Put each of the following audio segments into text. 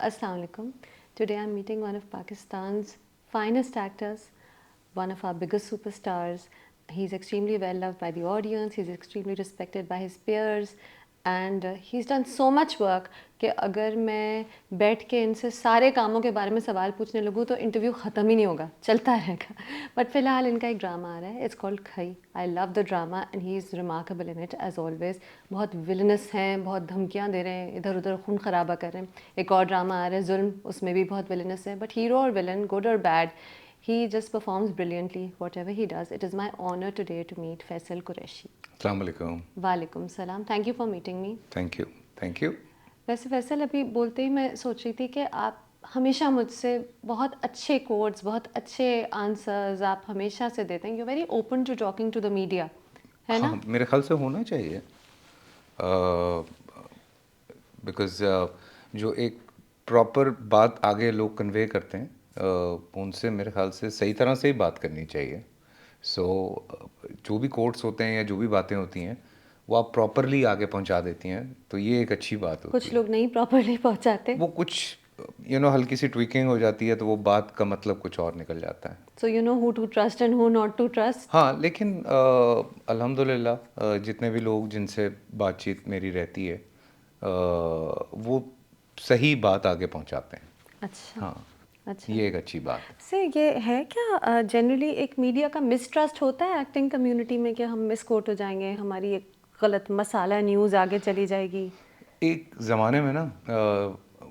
Assalamu alaikum. Today I'm meeting one of Pakistan's finest actors, one of our biggest superstars. He's extremely well loved by the audience, he's extremely respected by his peers, and he's done so much work कि अगर मैं बैठ के इनसे सारे कामों के बारे में सवाल पूछने लगूँ तो इंटरव्यू ख़त्म ही नहीं होगा, चलता रहेगा. बट फ़िलहाल इनका एक ड्रामा आ रहा है, it's called Khaie. I love the drama and he is remarkable in it as always. बहुत विलनस हैं, बहुत धमकियाँ दे रहे हैं, इधर उधर खून खराबा कर रहे हैं. एक और ड्रामा आ रहा है जुल्म, उसमें भी बहुत विलनस है. बट हीरो और विलन, गुड और bad, he just performs brilliantly whatever he does. It is my honor today to meet Faisal Qureshi. अस्सलाम वालेकुम. वालेकुम सलाम. Thank you for meeting me. Thank you. वैसे फैसल, अभी बोलते ही मैं सोच रही थी कि आप हमेशा मुझसे बहुत अच्छे कोट्स, बहुत अच्छे आंसर्स आप हमेशा से देते हैं. You very open to talking to the media, है ना? हाँ, मेरे ख्याल से होना चाहिए, बिकॉज़ जो एक प्रॉपर बात आगे लोग कन्वे करते हैं, उनसे मेरे ख्याल से सही तरह से ही बात करनी चाहिए. सो जो भी कोट्स होते हैं या जो भी बातें होती हैं वो आप प्रॉपरली आगे पहुंचा देती हैं, तो ये एक अच्छी बात होती कुछ है. लोग नहीं प्रॉपरली पहुंचाते. वो कुछ हल्की सी ट्विकिंग हो जाती है तो वो बात का मतलब कुछ और निकल जाता है. So you know who to trust and who not to trust. हाँ, लेकिन अल्हम्दुलिल्लाह जितने भी लोग जिनसे बातचीत मेरी रहती है, वो सही बात आगे पहुंचाते हैं. अच्छा. हाँ, अच्छा. ये एक अच्छी बात है. से ये है क्या, जनरली एक मीडिया का मिसट्रस्ट होता है एक्टिंग कम्युनिटी में कि हम मिसकोट हो जाएंगे, हमारी एक गलत मसाला न्यूज़ आगे चली जाएगी. एक ज़माने में ना,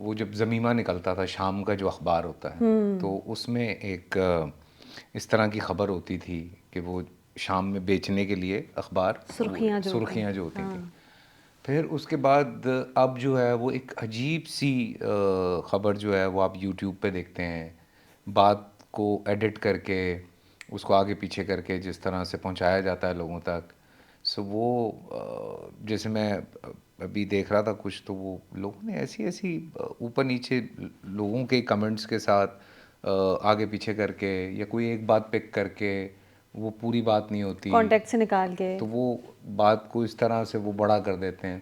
वो जब ज़मीमा निकलता था, शाम का जो अखबार होता है, तो उसमें एक इस तरह की खबर होती थी कि वो शाम में बेचने के लिए अखबार, सुर्खियाँ जो होती थी. फिर उसके बाद अब जो है वो एक अजीब सी खबर जो है वो आप यूट्यूब पे देखते हैं, बात को एडिट करके उसको आगे पीछे करके जिस तरह से पहुंचाया जाता है लोगों तक. सो वो जैसे मैं अभी देख रहा था कुछ, तो वो लोगों ने ऐसी ऐसी ऊपर नीचे लोगों के कमेंट्स के साथ आगे पीछे करके या कोई एक बात पिक करके, वो पूरी बात नहीं होती, कॉन्टेक्ट से निकाल के, तो वो बात को इस तरह से वो बड़ा कर देते हैं,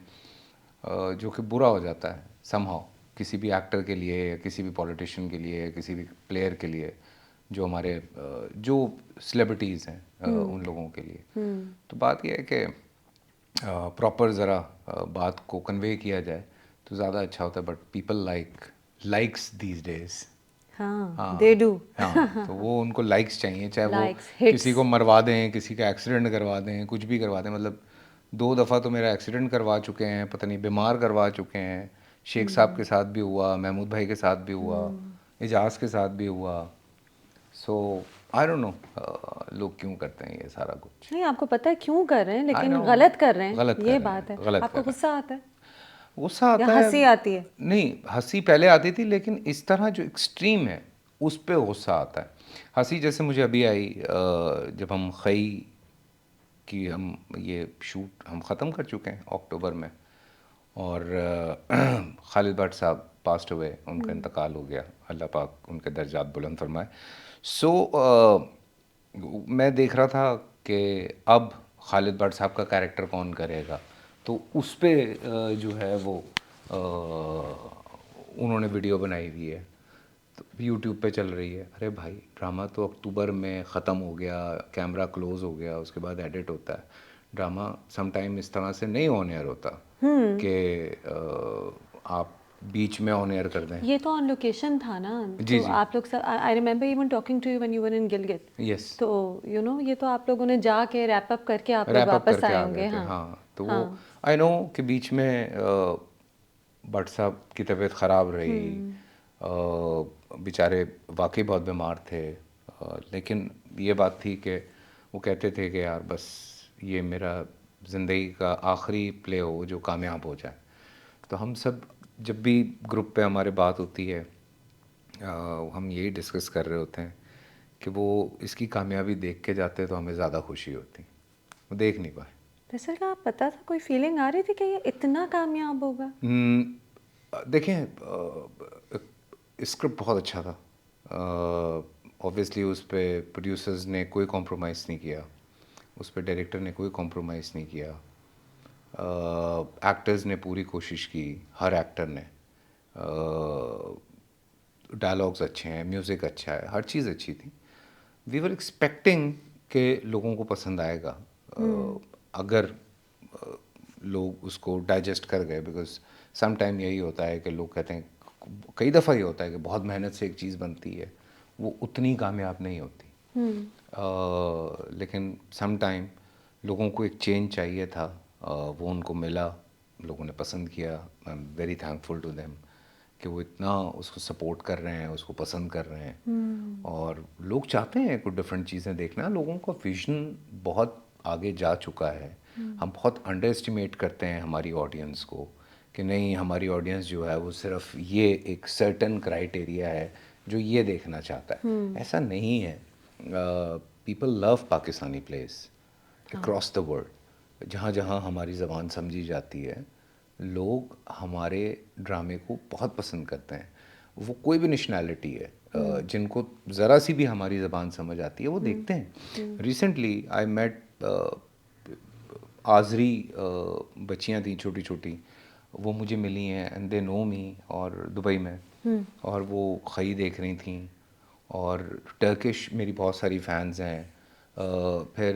जो कि बुरा हो जाता है समहाउ किसी भी एक्टर के लिए या किसी भी पॉलिटिशियन के लिए या किसी भी प्लेयर के लिए, जो हमारे जो सेलिब्रिटीज़ हैं उन लोगों के लिए. तो बात यह है कि प्रॉपर ज़रा बात को कन्वे किया जाए तो ज़्यादा अच्छा होता है. But people likes these days. हाँ, दे डू. हाँ, तो वो उनको लाइक्स चाहिए, चाहे Likes, वो hits. किसी को मरवा दें, किसी का एक्सीडेंट करवा दें, कुछ भी करवा दें. मतलब 2 दफ़ा तो मेरा एक्सीडेंट करवा चुके हैं, पता नहीं बीमार करवा चुके हैं. शेख साहब के साथ भी हुआ, महमूद भाई के साथ भी हुआ, एजाज के साथ भी हुआ. सो आई डोंट नो लोग क्यों करते हैं ये सारा कुछ. नहीं, आपको पता है क्यों कर रहे हैं, I लेकिन know, गलत कर रहे हैं. गलत कर ये रहे बात हैं, है. गलत आपको कर रहे गुस्सा आता है हैं. गुस्सा या आता है, हंसी आती है? नहीं, हंसी पहले आती थी, लेकिन इस तरह जो एक्सट्रीम है उस पे गुस्सा आता है. हंसी जैसे मुझे अभी आई जब हम खई की हम ये शूट हम ख़त्म कर चुके हैं अक्टूबर में, और खालिद भट्ट साहब पास्ट हुए, उनका इंतकाल हो गया, अल्लाह पाक उनके दर्जात बुलंद फरमाए. सो मैं देख रहा था कि अब खालिद भट्ट साहब का कैरेक्टर कौन करेगा, तो उस पे जो है वो उन्होंने वीडियो बनाई हुई है, तो यूट्यूब पे चल रही है. अरे भाई, ड्रामा तो अक्टूबर में ख़त्म हो गया, कैमरा क्लोज़ हो गया, उसके बाद एडिट होता है. ड्रामा सम टाइम इस तरह से नहीं ऑन एयर होता कि आप बीच में ऑन एयर कर दें. ये तो ऑन लोकेशन था ना. जी, तो जी. आप लोग, I remember even talking to you when you were in Gilgit. Yes. तो यू नो ये तो आप लोगों ने जाके रैप अप करके आप लोग रैप अप वापस करके आए आ होंगे. गए थे. हाँ. हाँ, तो वो हाँ. आई नो कि बीच में भट्ट साहब की तबीयत ख़राब रही, बेचारे वाकई बहुत बीमार थे. लेकिन ये बात थी कि वो कहते थे कि यार बस ये मेरा ज़िंदगी का आखिरी प्ले हो जो कामयाब हो जाए. तो हम सब जब भी ग्रुप पे हमारे बात होती है, हम यही डिस्कस कर रहे होते हैं कि वो इसकी कामयाबी देख के जाते तो हमें ज़्यादा खुशी होती. वो देख नहीं पाए. फैसल का आप पता था, कोई फीलिंग आ रही थी कि ये इतना कामयाब होगा? देखें, स्क्रिप्ट बहुत अच्छा था. ऑब्वियसली उस पे प्रोड्यूसर्स ने कोई कॉम्प्रोमाइज़ नहीं किया, उस पे डायरेक्टर ने कोई कॉम्प्रोमाइज़ नहीं किया, एक्टर्स ने पूरी कोशिश की, हर एक्टर ने. डायलॉग्स अच्छे हैं, म्यूज़िक अच्छा है, हर चीज़ अच्छी थी। वी वर एक्सपेक्टिंग कि लोगों को पसंद आएगा, अगर लोग उसको डाइजेस्ट कर गए, बिकॉज सम टाइम यही होता है कि लोग कहते हैं, कई दफ़ा ये होता है कि बहुत मेहनत से एक चीज़ बनती है, वो उतनी कामयाब नहीं होती। लेकिन सम टाइम लोगों को एक चेंज चाहिए था, वो उनको मिला, लोगों ने पसंद किया। I am very thankful to them कि वो इतना उसको सपोर्ट कर रहे हैं, उसको पसंद कर रहे हैं। और लोग चाहते हैं कुछ डिफरेंट चीज़ें देखना। लोगों का विजन बहुत आगे जा चुका है। हम बहुत अंडर एस्टिमेट करते हैं हमारी ऑडियंस को कि नहीं, हमारी ऑडियंस जो है वो सिर्फ ये एक सर्टन क्राइटेरिया है जो ये देखना चाहता है। ऐसा नहीं है। People love Pakistani place across the world. जहाँ जहाँ हमारी ज़बान समझी जाती है, लोग हमारे ड्रामे को बहुत पसंद करते हैं। वो कोई भी नेशनैलिटी है, जिनको ज़रा सी भी हमारी ज़बान समझ आती है वो देखते हैं। रिसेंटली आई मेट आज़री बच्चियाँ थी छोटी छोटी, वो मुझे मिली हैं एंड दे नो मी, और दुबई में, और वो खई देख रही थी। और टर्किश मेरी बहुत सारी फ़ैन्स हैं। फिर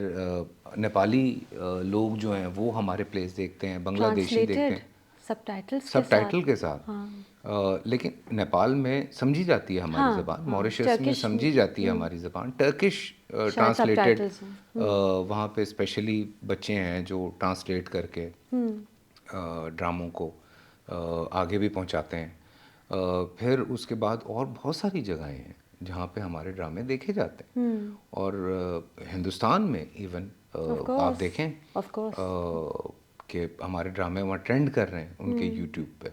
नेपाली लोग जो हैं वो हमारे प्लेस देखते हैं, बांग्लादेशी देखते ट्रांसलेटेड हैं सबटाइटल्स के सब टाइटल साथ। के साथ। लेकिन नेपाल में समझी जाती है हमारी हाँ ज़बान, हाँ, मॉरिशस में टर्किश समझी जाती है हमारी ज़बान, टर्किश शायद ट्रांसलेटेड सबटाइटल्स हैं। वहाँ पे स्पेशली बच्चे हैं जो ट्रांसलेट करके ड्रामों को आगे भी पहुँचाते हैं। फिर उसके बाद और बहुत सारी जगहें हैं जहाँ पे हमारे ड्रामे देखे जाते हैं। और हिंदुस्तान में इवन ऑफ आप कोर्स, देखें ऑफ कोर्स। कि हमारे ड्रामे वहाँ ट्रेंड कर रहे हैं उनके यूट्यूब पे।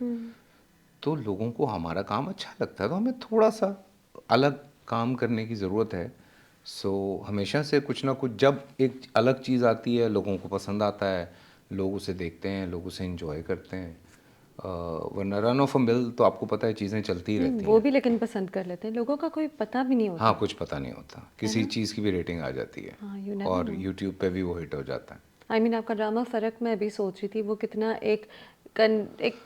तो लोगों को हमारा काम अच्छा लगता है, तो हमें थोड़ा सा अलग काम करने की ज़रूरत है। सो हमेशा से कुछ ना कुछ, जब एक अलग चीज़ आती है लोगों को पसंद आता है, लोग उसे देखते हैं, लोग उसे इंजॉय करते हैं। वरना रन ऑफ अ मिल तो आपको पता है चीज़ें चलती ही रहती वो हैं। भी लेकिन पसंद कर लेते हैं, लोगों का कोई पता भी नहीं हाँ, होता। कुछ पता नहीं होता, किसी चीज़ की भी रेटिंग आ जाती है हाँ, you never और know। यूट्यूब पे भी वो हिट हो जाता है। आई मीन आपका ड्रामा फ़र्क, मैं अभी सोच रही थी वो कितना एक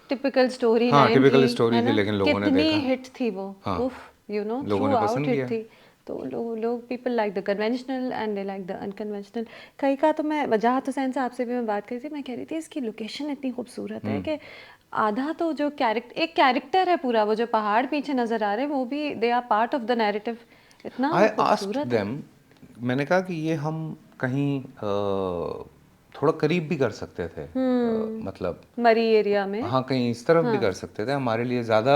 टिपिकल स्टोरी हाँ, लाइन थी, टिपिकल है स्टोरी थी, ना? लेकिन लोगों ने कितनी देखा। हिट थी वो। हाँ, उफ, यू नो, लोगों थ्रू ने आउट पसंद हिट किया। थी। तो लोग people like the conventional and they like the unconventional. कई का तो मैं वजाहत हुसैन से आपसे भी मैं बात करी थी, मैं कह रही थी इसकी लोकेशन इतनी खूबसूरत है कि आधा तो जो एक कैरेक्टर है पूरा, वो जो पहाड़ पीछे नज़र आ रहे हैं वो भी they are part of the narrative. इतना आई आस्क्ड खूबसूरत है। देम, मैंने कहा कि ये हम कहीं थोड़ा करीब भी कर सकते थे, मतलब मरी एरिया में। हाँ, कहीं इस तरफ भी कर सकते थे, हमारे लिए ज़्यादा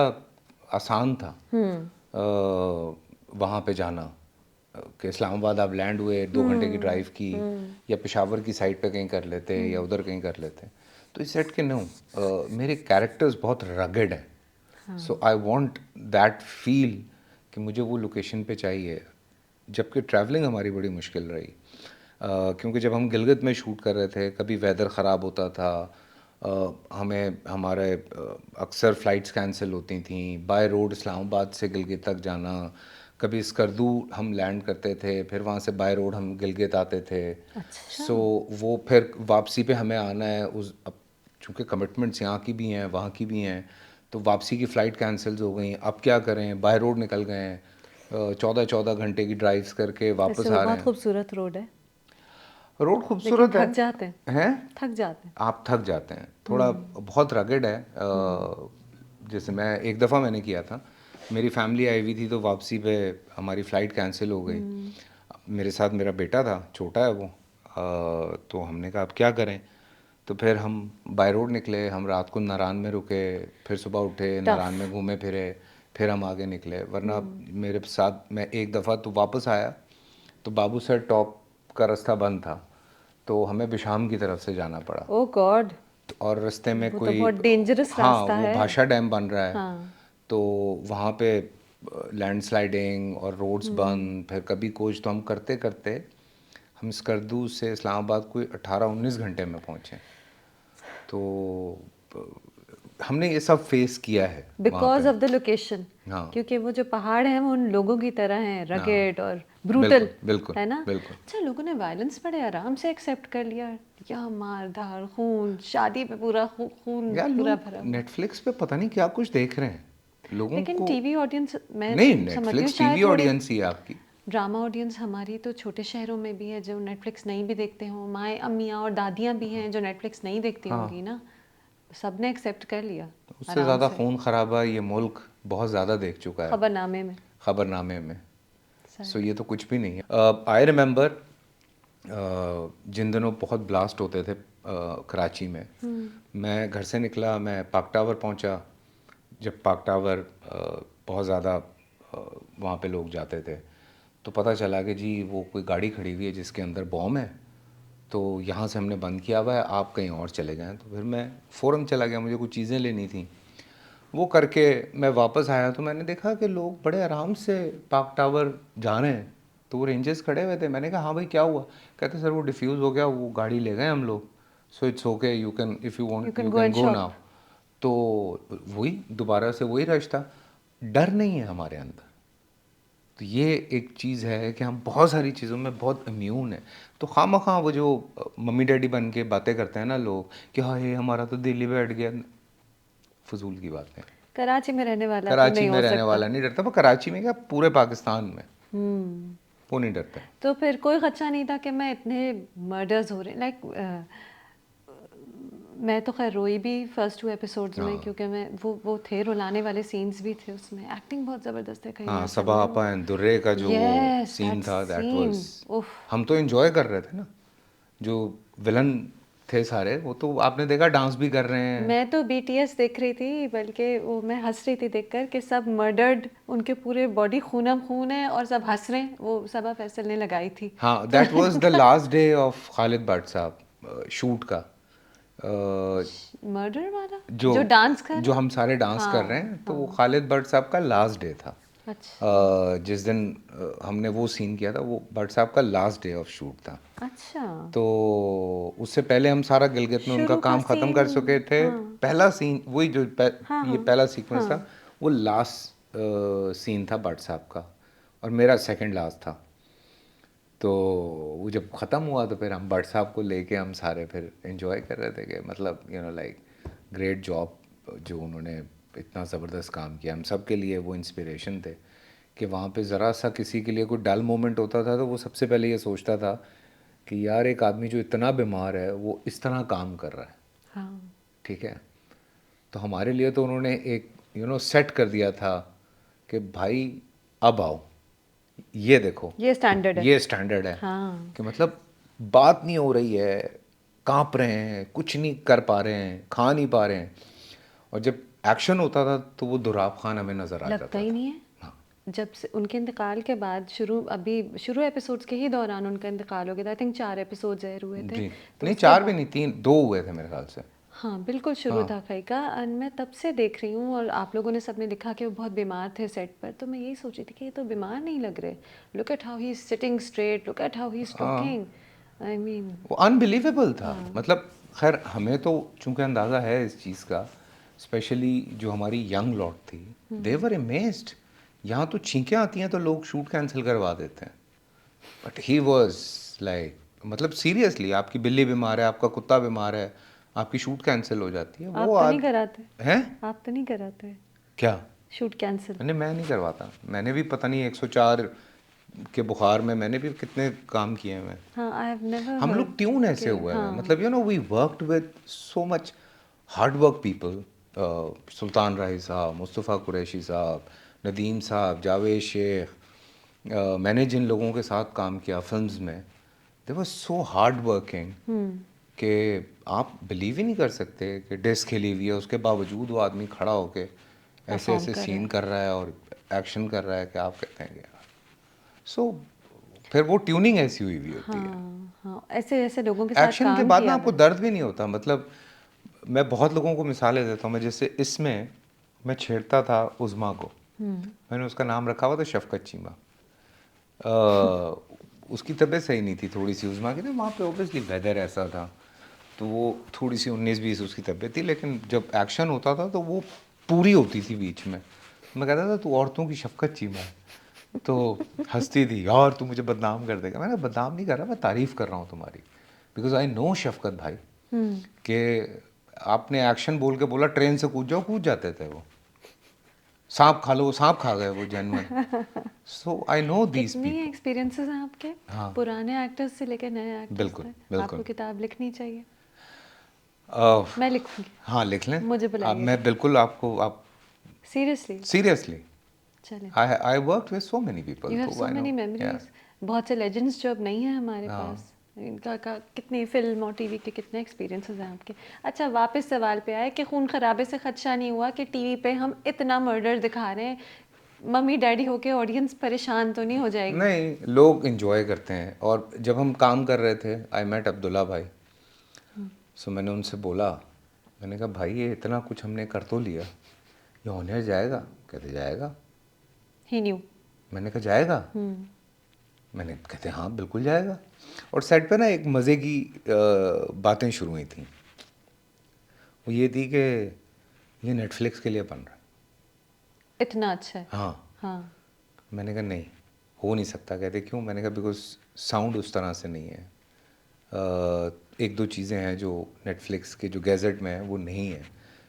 आसान था वहाँ पे जाना। कि इस्लामाबाद आप लैंड हुए, 2 घंटे की ड्राइव की, या पेशावर की साइड पे कहीं कर लेते, या उधर कहीं कर लेते। तो इस सेट के नो, मेरे कैरेक्टर्स बहुत रगेड हैं। सो आई वांट दैट फील कि मुझे वो लोकेशन पे चाहिए। जबकि ट्रैवलिंग हमारी बड़ी मुश्किल रही, क्योंकि जब हम गिलगित में शूट कर रहे थे, कभी वेदर ख़राब होता था, हमें हमारे अक्सर फ़्लाइट्स कैंसिल होती थी, बाय रोड इस्लामाबाद से गिलगित तक जाना। कभी स्कर्दू हम लैंड करते थे, फिर वहाँ से बाय रोड हम गिलगित आते थे। अच्छा। सो वो फिर वापसी पे हमें आना है, उस अब चूँकि कमिटमेंट्स यहाँ की भी हैं वहाँ की भी हैं, तो वापसी की फ़्लाइट कैंसिल हो गई। अब क्या करें, बाय रोड निकल गए हैं, 14-14 घंटे की ड्राइव्स करके वापस वैसे वो आ रहे बहुत हैं। खूबसूरत रोड है, रोड लेकिन खूबसूरत है। थक जाते हैं। हैं? थक जाते हैं। आप थक जाते हैं थोड़ा, बहुत रगेड है। जैसे मैं एक दफ़ा मैंने किया था, मेरी फैमिली आई हुई थी, तो वापसी पे हमारी फ़्लाइट कैंसिल हो गई। मेरे साथ मेरा बेटा था, छोटा है वो। तो हमने कहा अब क्या करें, तो फिर हम बाय रोड निकले, हम रात को नारायण में रुके, फिर सुबह उठे, नारायण में टफ। घूमे फिरे, फिर हम आगे निकले। वरना मेरे साथ, मैं एक दफ़ा तो वापस आया तो बाबू सर टॉप का रास्ता बंद था, तो हमें बिशाम की तरफ से जाना पड़ा। ओ गॉड, तो और रास्ते में वो तो कोई, बहुत डेंजरस हाँ, रास्ता वो है। भाषा डैम बन रहा है, हाँ। तो वहाँ पे लैंडस्लाइडिंग और रोड्स बंद, फिर कभी कुछ, तो हम करते करते हम स्कर्दू से इस्लामाबाद कोई 18-19 घंटे में पहुँचे। तो हमने ये सब फेस किया है वहाँ बिकॉज पे। Of the location. हाँ, क्योंकि वो जो पहाड़ हैं वो उन लोगों की तरह हैं, हाँ, रगेड और ब्रूटल, बिल्कुल बिल्कुल है ना? बिल्कुल। अच्छा, लोगों ने वायलेंस बड़े आराम से एक्सेप्ट कर लिया, या मार धाड़ खून, शादी पे पूरा खून यार पूरा लोग भरा हुआ। नेटफ्लिक्स पे पता नहीं क्या कुछ देख रहे हैं। लोगों लेकिन को टीवी ऑडियंस मैं नहीं, समझती हूँ नेटफ्लिक्स शायद टीवी थोड़ी ऑडियंस ही है आपकी। ड्रामा ऑडियंस हमारी तो छोटे शहरों में भी है जो नेटफ्लिक्स नहीं भी देखते हों, माएँ अम्मियाँ और दादियाँ भी हैं जो नेटफ्लिक्स नहीं देखती हाँ, होंगी ना, सब ने एक्सेप्ट कर लिया उससे आराम ज़्यादा से खून खराबा ये मुल्क बहुत ज़्यादा देख चुका है खबरनामे में। खबरनामे में। So sad. ये तो कुछ भी नहीं है। आई रिमेंबर जिन दिनों बहुत ब्लास्ट होते थे कराची में, मैं घर से निकला, मैं पाक टावर पहुंचा। जब पाक टावर बहुत ज़्यादा वहाँ पे लोग जाते थे, तो पता चला कि जी वो कोई गाड़ी खड़ी हुई है जिसके अंदर बॉम्ब है, तो यहाँ से हमने बंद किया हुआ है, आप कहीं और चले गए। तो फिर मैं फ़ौरन चला गया, मुझे कुछ चीज़ें लेनी थी। वो करके मैं वापस आया तो मैंने देखा कि लोग बड़े आराम से पाक टावर जा रहे हैं। तो वो रेंजर्स खड़े हुए थे। मैंने कहा हाँ भाई क्या हुआ? कहते सर वो डिफ्यूज़ हो गया, वो गाड़ी ले गए हम लोग, so it's okay, you can if you you want can you go can and go shop. Now. तो वही दोबारा से वही रश था। डर नहीं है हमारे अंदर। तो ये एक चीज़ है कि हम बहुत सारी चीज़ों में बहुत इम्यून है। तो खामखा वो जो मम्मी डैडी बन के बातें करते हैं ना लोग कि हाँ ये हमारा तो दिल ही बैठ गया, फजूल की बात है। कराची में रहने वाला तो कराची नहीं में हो रहने सकता। वाला नहीं डरता, पर कराची में क्या पूरे पाकिस्तान में हम्म। वो नहीं डरता है। तो फिर कोई खदशा नहीं था कि मैं इतने मर्डर्स हो रहे लाइक मैं तो खैर रोई भी फर्स्ट 2 एपिसोड्स में, हाँ क्योंकि मैं वो थे रुलाने वाले सीन्स भी थे उसमें, एक्टिंग बहुत ज़बरदस्त है हाँ, करीना सबा कपूर। आपा एंड दुर्रे का जो वो यस सीन दैट था दैट वाज, सीन उफ। हम तो एंजॉय कर रहे थे ना। जो विलन थे सारे वो तो आपने देखा डांस भी कर रहे हैं। मैं तो बीटीएस देख रही थी, बल्कि वो मैं हंस रही थी देखकर कि सब मर्डर्ड, उनके पूरे बॉडी खूनम खून है और सब हंस रहे हैं। वो सबा फैसल ने लगाई थी हाँ, तो that was the last day of Khalid Bhatt साहब शूट का। अ, मर्डर वाला जो जो डांस कर जो रहे हम हैं। सारे डांस कर रहे हाँ हैं तो वो हाँ। खालिद भट्ट साहब का लास्ट डे था। अच्छा जिस दिन हमने वो सीन किया था वो भट्ट साहब का लास्ट डे ऑफ शूट था। अच्छा। तो उससे पहले हम सारा गिलगित में उनका शुरू का काम ख़त्म सीन। कर चुके थे। हाँ पहला सीन वही जो हाँ ये हाँ पहला सीक्वेंस था, हाँ। वो लास्ट सीन था भट्ट साहब का, और मेरा सेकंड लास्ट था। तो वो जब ख़त्म हुआ तो फिर हम भट्ट साहब को लेके हम सारे फिर एंजॉय कर रहे थे कि मतलब you know like great job, जो उन्होंने इतना ज़बरदस्त काम किया। हम सब के लिए वो इंस्पिरेशन थे कि वहाँ पे ज़रा सा किसी के लिए कोई डल मोमेंट होता था तो वो सबसे पहले ये सोचता था कि यार एक आदमी जो इतना बीमार है वो इस तरह काम कर रहा है, हाँ ठीक है। तो हमारे लिए तो उन्होंने एक सेट कर दिया था कि भाई अब आओ, ये देखो, ये स्टैंडर्ड है। ये स्टैंडर्ड है। हाँ कि मतलब बात नहीं हो रही है, कांप रहे हैं, कुछ नहीं कर पा रहे हैं, खा नहीं पा रहे हैं, और जब एक्शन होता था तो वो दुराब खान हमें नज़र आ लगता जाता ही था। नहीं है। हाँ जब से उनके इंतकाल के बाद शुरू एपिसोड्स के ही दौरान उनका इंतकाल हो गया था। आई थिंक 4 एपिसोड ज़ाहिर हुए थे। जी, तो नहीं उसके 4 भी बाद नहीं, 3 2 हुए थे मेरे ख्याल से। हाँ बिल्कुल शुरू हाँ था कई का, और मैं तब से देख रही हूँ। और आप लोगों ने सबने लिखा कि वो बहुत बीमार थे सेट पर, तो मैं यही सोच रही थी कि ये तो बीमार नहीं लग रहे। Look at how he is sitting straight, look at how he is हाँ, टॉकिंग। आई मीन वो अनबिलीवेबल था। हाँ मतलब खैर हमें तो चूंकि अंदाज़ा है इस चीज़ का, स्पेशली जो हमारी यंग लॉट थी, दे वर अमेज्ड। यहाँ तो छींकें आती हैं तो लोग शूट कैंसिल करवा देते हैं, बट ही वॉज लाइक मतलब सीरियसली आपकी बिल्ली बीमार है, आपका कुत्ता बीमार है, आपकी शूट कैंसिल हो जाती है, वो आप तो नहीं आज कराते। हैं आप तो नहीं कराते क्या? Shoot cancel. मैंने मैं नहीं करवाता। मैंने भी पता नहीं 104 के बुखार में मैंने भी कितने काम किए हैं। हाँ आई हैव नेवर हम हर्ड लोग ट्यून ऐसे कि हुए हैं, हाँ मतलब we worked with so much hard work people. Sultan Rahi साहब, मुस्तफ़ा कुरैशी साहब, नदीम साहब, जावेद शेख, मैंने जिन लोगों के साथ काम किया फिल्म्स में, दे वर सो हार्ड वर्किंग कि आप बिलीव ही नहीं कर सकते कि डिस्क हिली हुई है उसके बावजूद वो आदमी खड़ा होके ऐसे परफॉर्म ऐसे कर रहे सीन हैं। कर रहा है और एक्शन कर रहा है कि आप कहते हैं कि यार। सो फिर वो ट्यूनिंग ऐसी हुई हुई होती है। हाँ हाँ, ऐसे ऐसे लोगों के साथ एक्शन के काम बाद ना किया आपको हुआ है। दर्द भी नहीं होता। मतलब मैं बहुत लोगों को मिसालें देता हूँ। मैं जैसे इसमें मैं छेड़ता था उज़मा को, मैंने उसका नाम रखा हुआ था शफकत चीमा। उसकी तबीयत सही नहीं थी थोड़ी सी उज़मा की, तो वहाँ पे ओबियसली वेदर ऐसा था तो वो थोड़ी सी 19-20 उसकी तबीयत थी, लेकिन जब एक्शन होता था तो वो पूरी होती थी बीच में। मैं कहता था तू औरतों की शफकत चीमा है, तो हंसती थी यार तू मुझे बदनाम कर देगा। मैंने बदनाम नहीं कर रहा, मैं तारीफ़ कर रहा हूँ तुम्हारी, बिकॉज आई नो शफकत भाई कि आपने एक्शन बोल के बोला ट्रेन से कूद जाओ, कूद जाते थे वो। सांप खा लो, सांप खा गए वो genuine. So I know these कितनी पीपल। एक्सपीरियंसेस हैं आपके हाँ पुराने एक्टर्स से लेकर नए एक्टर्स बिल्कुल तक? आपको बिल्कुल। किताब लिखनी चाहिए, अ, मैं लिखूंगी, हाँ लिख लें। मुझे बुलाइएगा मैं बिल्कुल आपको, आप सीरियसली। सीरियसली, चलें, I work with so many people you have तो सो आई नो। मेनी मेमोरीज, बहुत से लेजेंड्स जो अब नहीं है हमारे हाँ पास, इनका का कितनी फिल्म और टीवी के कितने एक्सपीरियंसेस हैं आपके। अच्छा, वापस सवाल पे आए कि खून खराबे से खदशा नहीं हुआ कि टीवी पे हम इतना मर्डर दिखा रहे हैं, मम्मी डैडी होके ऑडियंस परेशान तो नहीं हो जाएगी? नहीं, लोग इंजॉय करते हैं। और जब हम काम कर रहे थे, आई मेट अब्दुल्ला भाई। सो मैंने उनसे बोला, मैंने कहा भाई ये इतना कुछ हमने कर तो लिया, ये ऑनर जाएगा? कहते जाएगा। ही न्यू। मैंने कहा जाएगा? मैंने कहते हाँ बिल्कुल जाएगा। और सेट पे ना एक मज़े की बातें शुरू हुई थी। वो ये थी कि ये नेटफ्लिक्स के लिए बन रहा है। इतना अच्छा है। हाँ। हाँ। मैंने कहा नहीं, हो नहीं सकता। कहते क्यों? मैंने कहा बिकॉज साउंड उस तरह से नहीं है। एक दो चीज़ें हैं जो नेटफ्लिक्स के जो गैजेट में है वो नहीं है।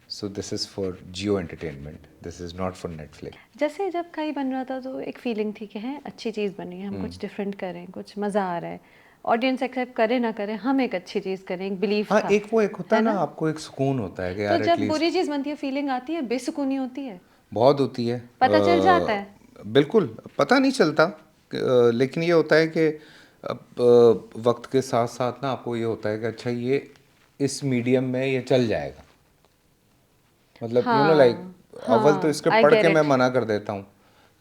So this is for Jio entertainment, this is not for Netflix. जैसे जब कई बन रहा था तो एक फीलिंग थी कि है अच्छी चीज़ बनी है, हम कुछ डिफरेंट करें, कुछ मज़ा आ रहा है, ऑडियंस एक्सेप्ट करे ना करे, हम एक अच्छी चीज़ करें, एक बिलीफ हाँ, था, एक वो एक होता है है ना, ना? आपको एक सुकून होता है कि तो यार जब बुरी एटलीस्ट। चीज़ बनती है फीलिंग आती है, बेसुकूनी होती है, बहुत होती है। पता चल जाता है। बिल्कुल पता नहीं चलता। लेकिन ये होता है कि अब वक्त के साथ साथ ना आपको ये होता है कि अच्छा ये इस मीडियम में ये चल जाएगा। मतलब यू नो लाइक, हाँ अव्वल तो हाँ, स्क्रिप्ट आई पढ़ गेट के मैं इट। मना कर देता हूँ।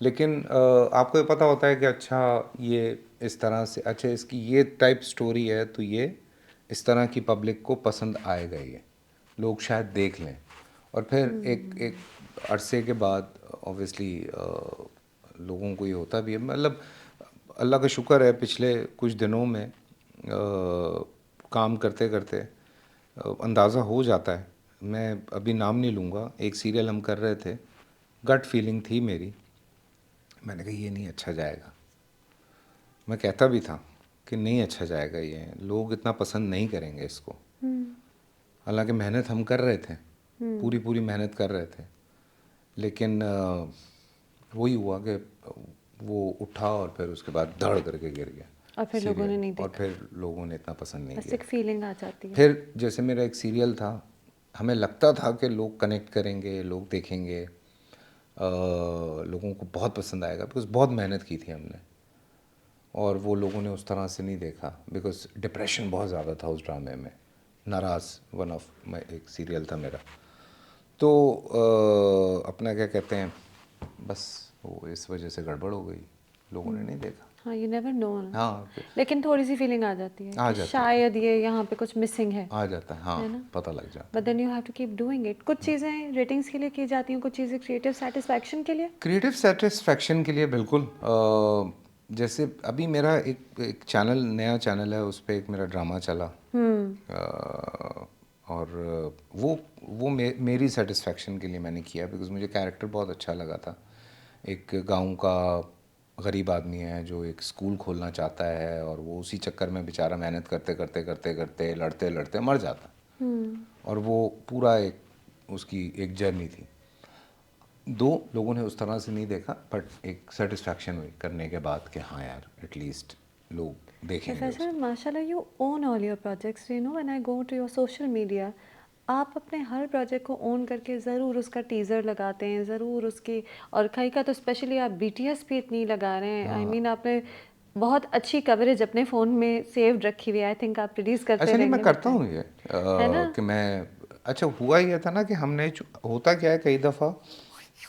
लेकिन आपको ये पता होता है कि अच्छा ये इस तरह से, अच्छा इसकी ये टाइप स्टोरी है तो ये इस तरह की पब्लिक को पसंद आएगा, ये लोग शायद देख लें। और फिर एक एक अरसे के बाद ऑब्वियसली लोगों को ये होता भी है। मतलब अल्लाह का शुक्र है पिछले कुछ दिनों में काम करते करते अंदाज़ा हो जाता है। मैं अभी नाम नहीं लूँगा, एक सीरियल हम कर रहे थे, गट फीलिंग थी मेरी, मैंने कहा ये नहीं अच्छा जाएगा। मैं कहता भी था कि नहीं अच्छा जाएगा, ये लोग इतना पसंद नहीं करेंगे इसको। हालांकि मेहनत हम कर रहे थे, पूरी पूरी मेहनत कर रहे थे। लेकिन वही हुआ कि वो उठा और फिर उसके बाद धड़ करके गिर गया और फिर लोगों ने सीरियल। नहीं और देखा, फिर लोगों ने इतना पसंद नहीं बस किया। एक फीलिंग आ जाती है। फिर जैसे मेरा एक सीरियल था, हमें लगता था कि लोग कनेक्ट करेंगे, लोग देखेंगे, लोगों को बहुत पसंद आएगा, बिकॉज बहुत मेहनत की थी हमने। और वो लोगों ने उस तरह से नहीं देखा, बिकॉज डिप्रेशन बहुत ज़्यादा था उस ड्रामे में। नाराज़ वन ऑफ एक सीरियल था मेरा। तो अपना क्या कहते हैं, बस वो इस वजह से गड़बड़ हो गई, लोगों ने नहीं देखा। हाँ, यू नेवर नो ना, हाँ लेकिन थोड़ी सी फीलिंग आ जाती है आ कि जाता है, शायद ये यहाँ पे कुछ मिसिंग आ जाता है, हाँ है ना? पता लग जाता बट है। Then you have to keep doing it. कुछ चीज़ें रेटिंग्स के लिए की जाती हैं, कुछ चीज़ें क्रिएटिव सेटिस्फैक्शन के लिए। क्रिएटिव सेटिस्फैक्शन के लिए बिल्कुल। जैसे अभी मेरा एक चैनल, नया चैनल है, उस पर एक मेरा ड्रामा चला। और वो मेरी सेटिस्फैक्शन के लिए मैंने किया, बिकॉज मुझे कैरेक्टर बहुत अच्छा लगा था। एक गांव का गरीब आदमी है जो एक स्कूल खोलना चाहता है, और वो उसी चक्कर में बेचारा मेहनत करते करते करते करते लड़ते लड़ते मर जाता। और वो पूरा एक उसकी एक जर्नी थी। दो लोगों ने उस तरह से नहीं देखा, बट एक सेटिस्फैक्शन हुई करने के बाद कि हाँ यार एटलीस्ट लोग देखेंगे प्रोफेसर, उसको। माशाल्लाह, you own all your projects. You know, when I go to your social media, आप अपने हर प्रोजेक्ट को ओन करके ज़रूर उसका टीज़र लगाते हैं, ज़रूर उसकी, और कई का तो स्पेशली आप बीटीएस पे इतनी लगा रहे हैं। आई मीन आपने बहुत अच्छी कवरेज अपने फ़ोन में सेव रखी हुई है। आई थिंक आप रिलीज़ करते अच्छा नहीं, मैं रहेंगे विद करता टाइम, हूँ ये है ना? कि मैं, अच्छा हुआ ये था ना कि हमने होता क्या है कई दफ़ा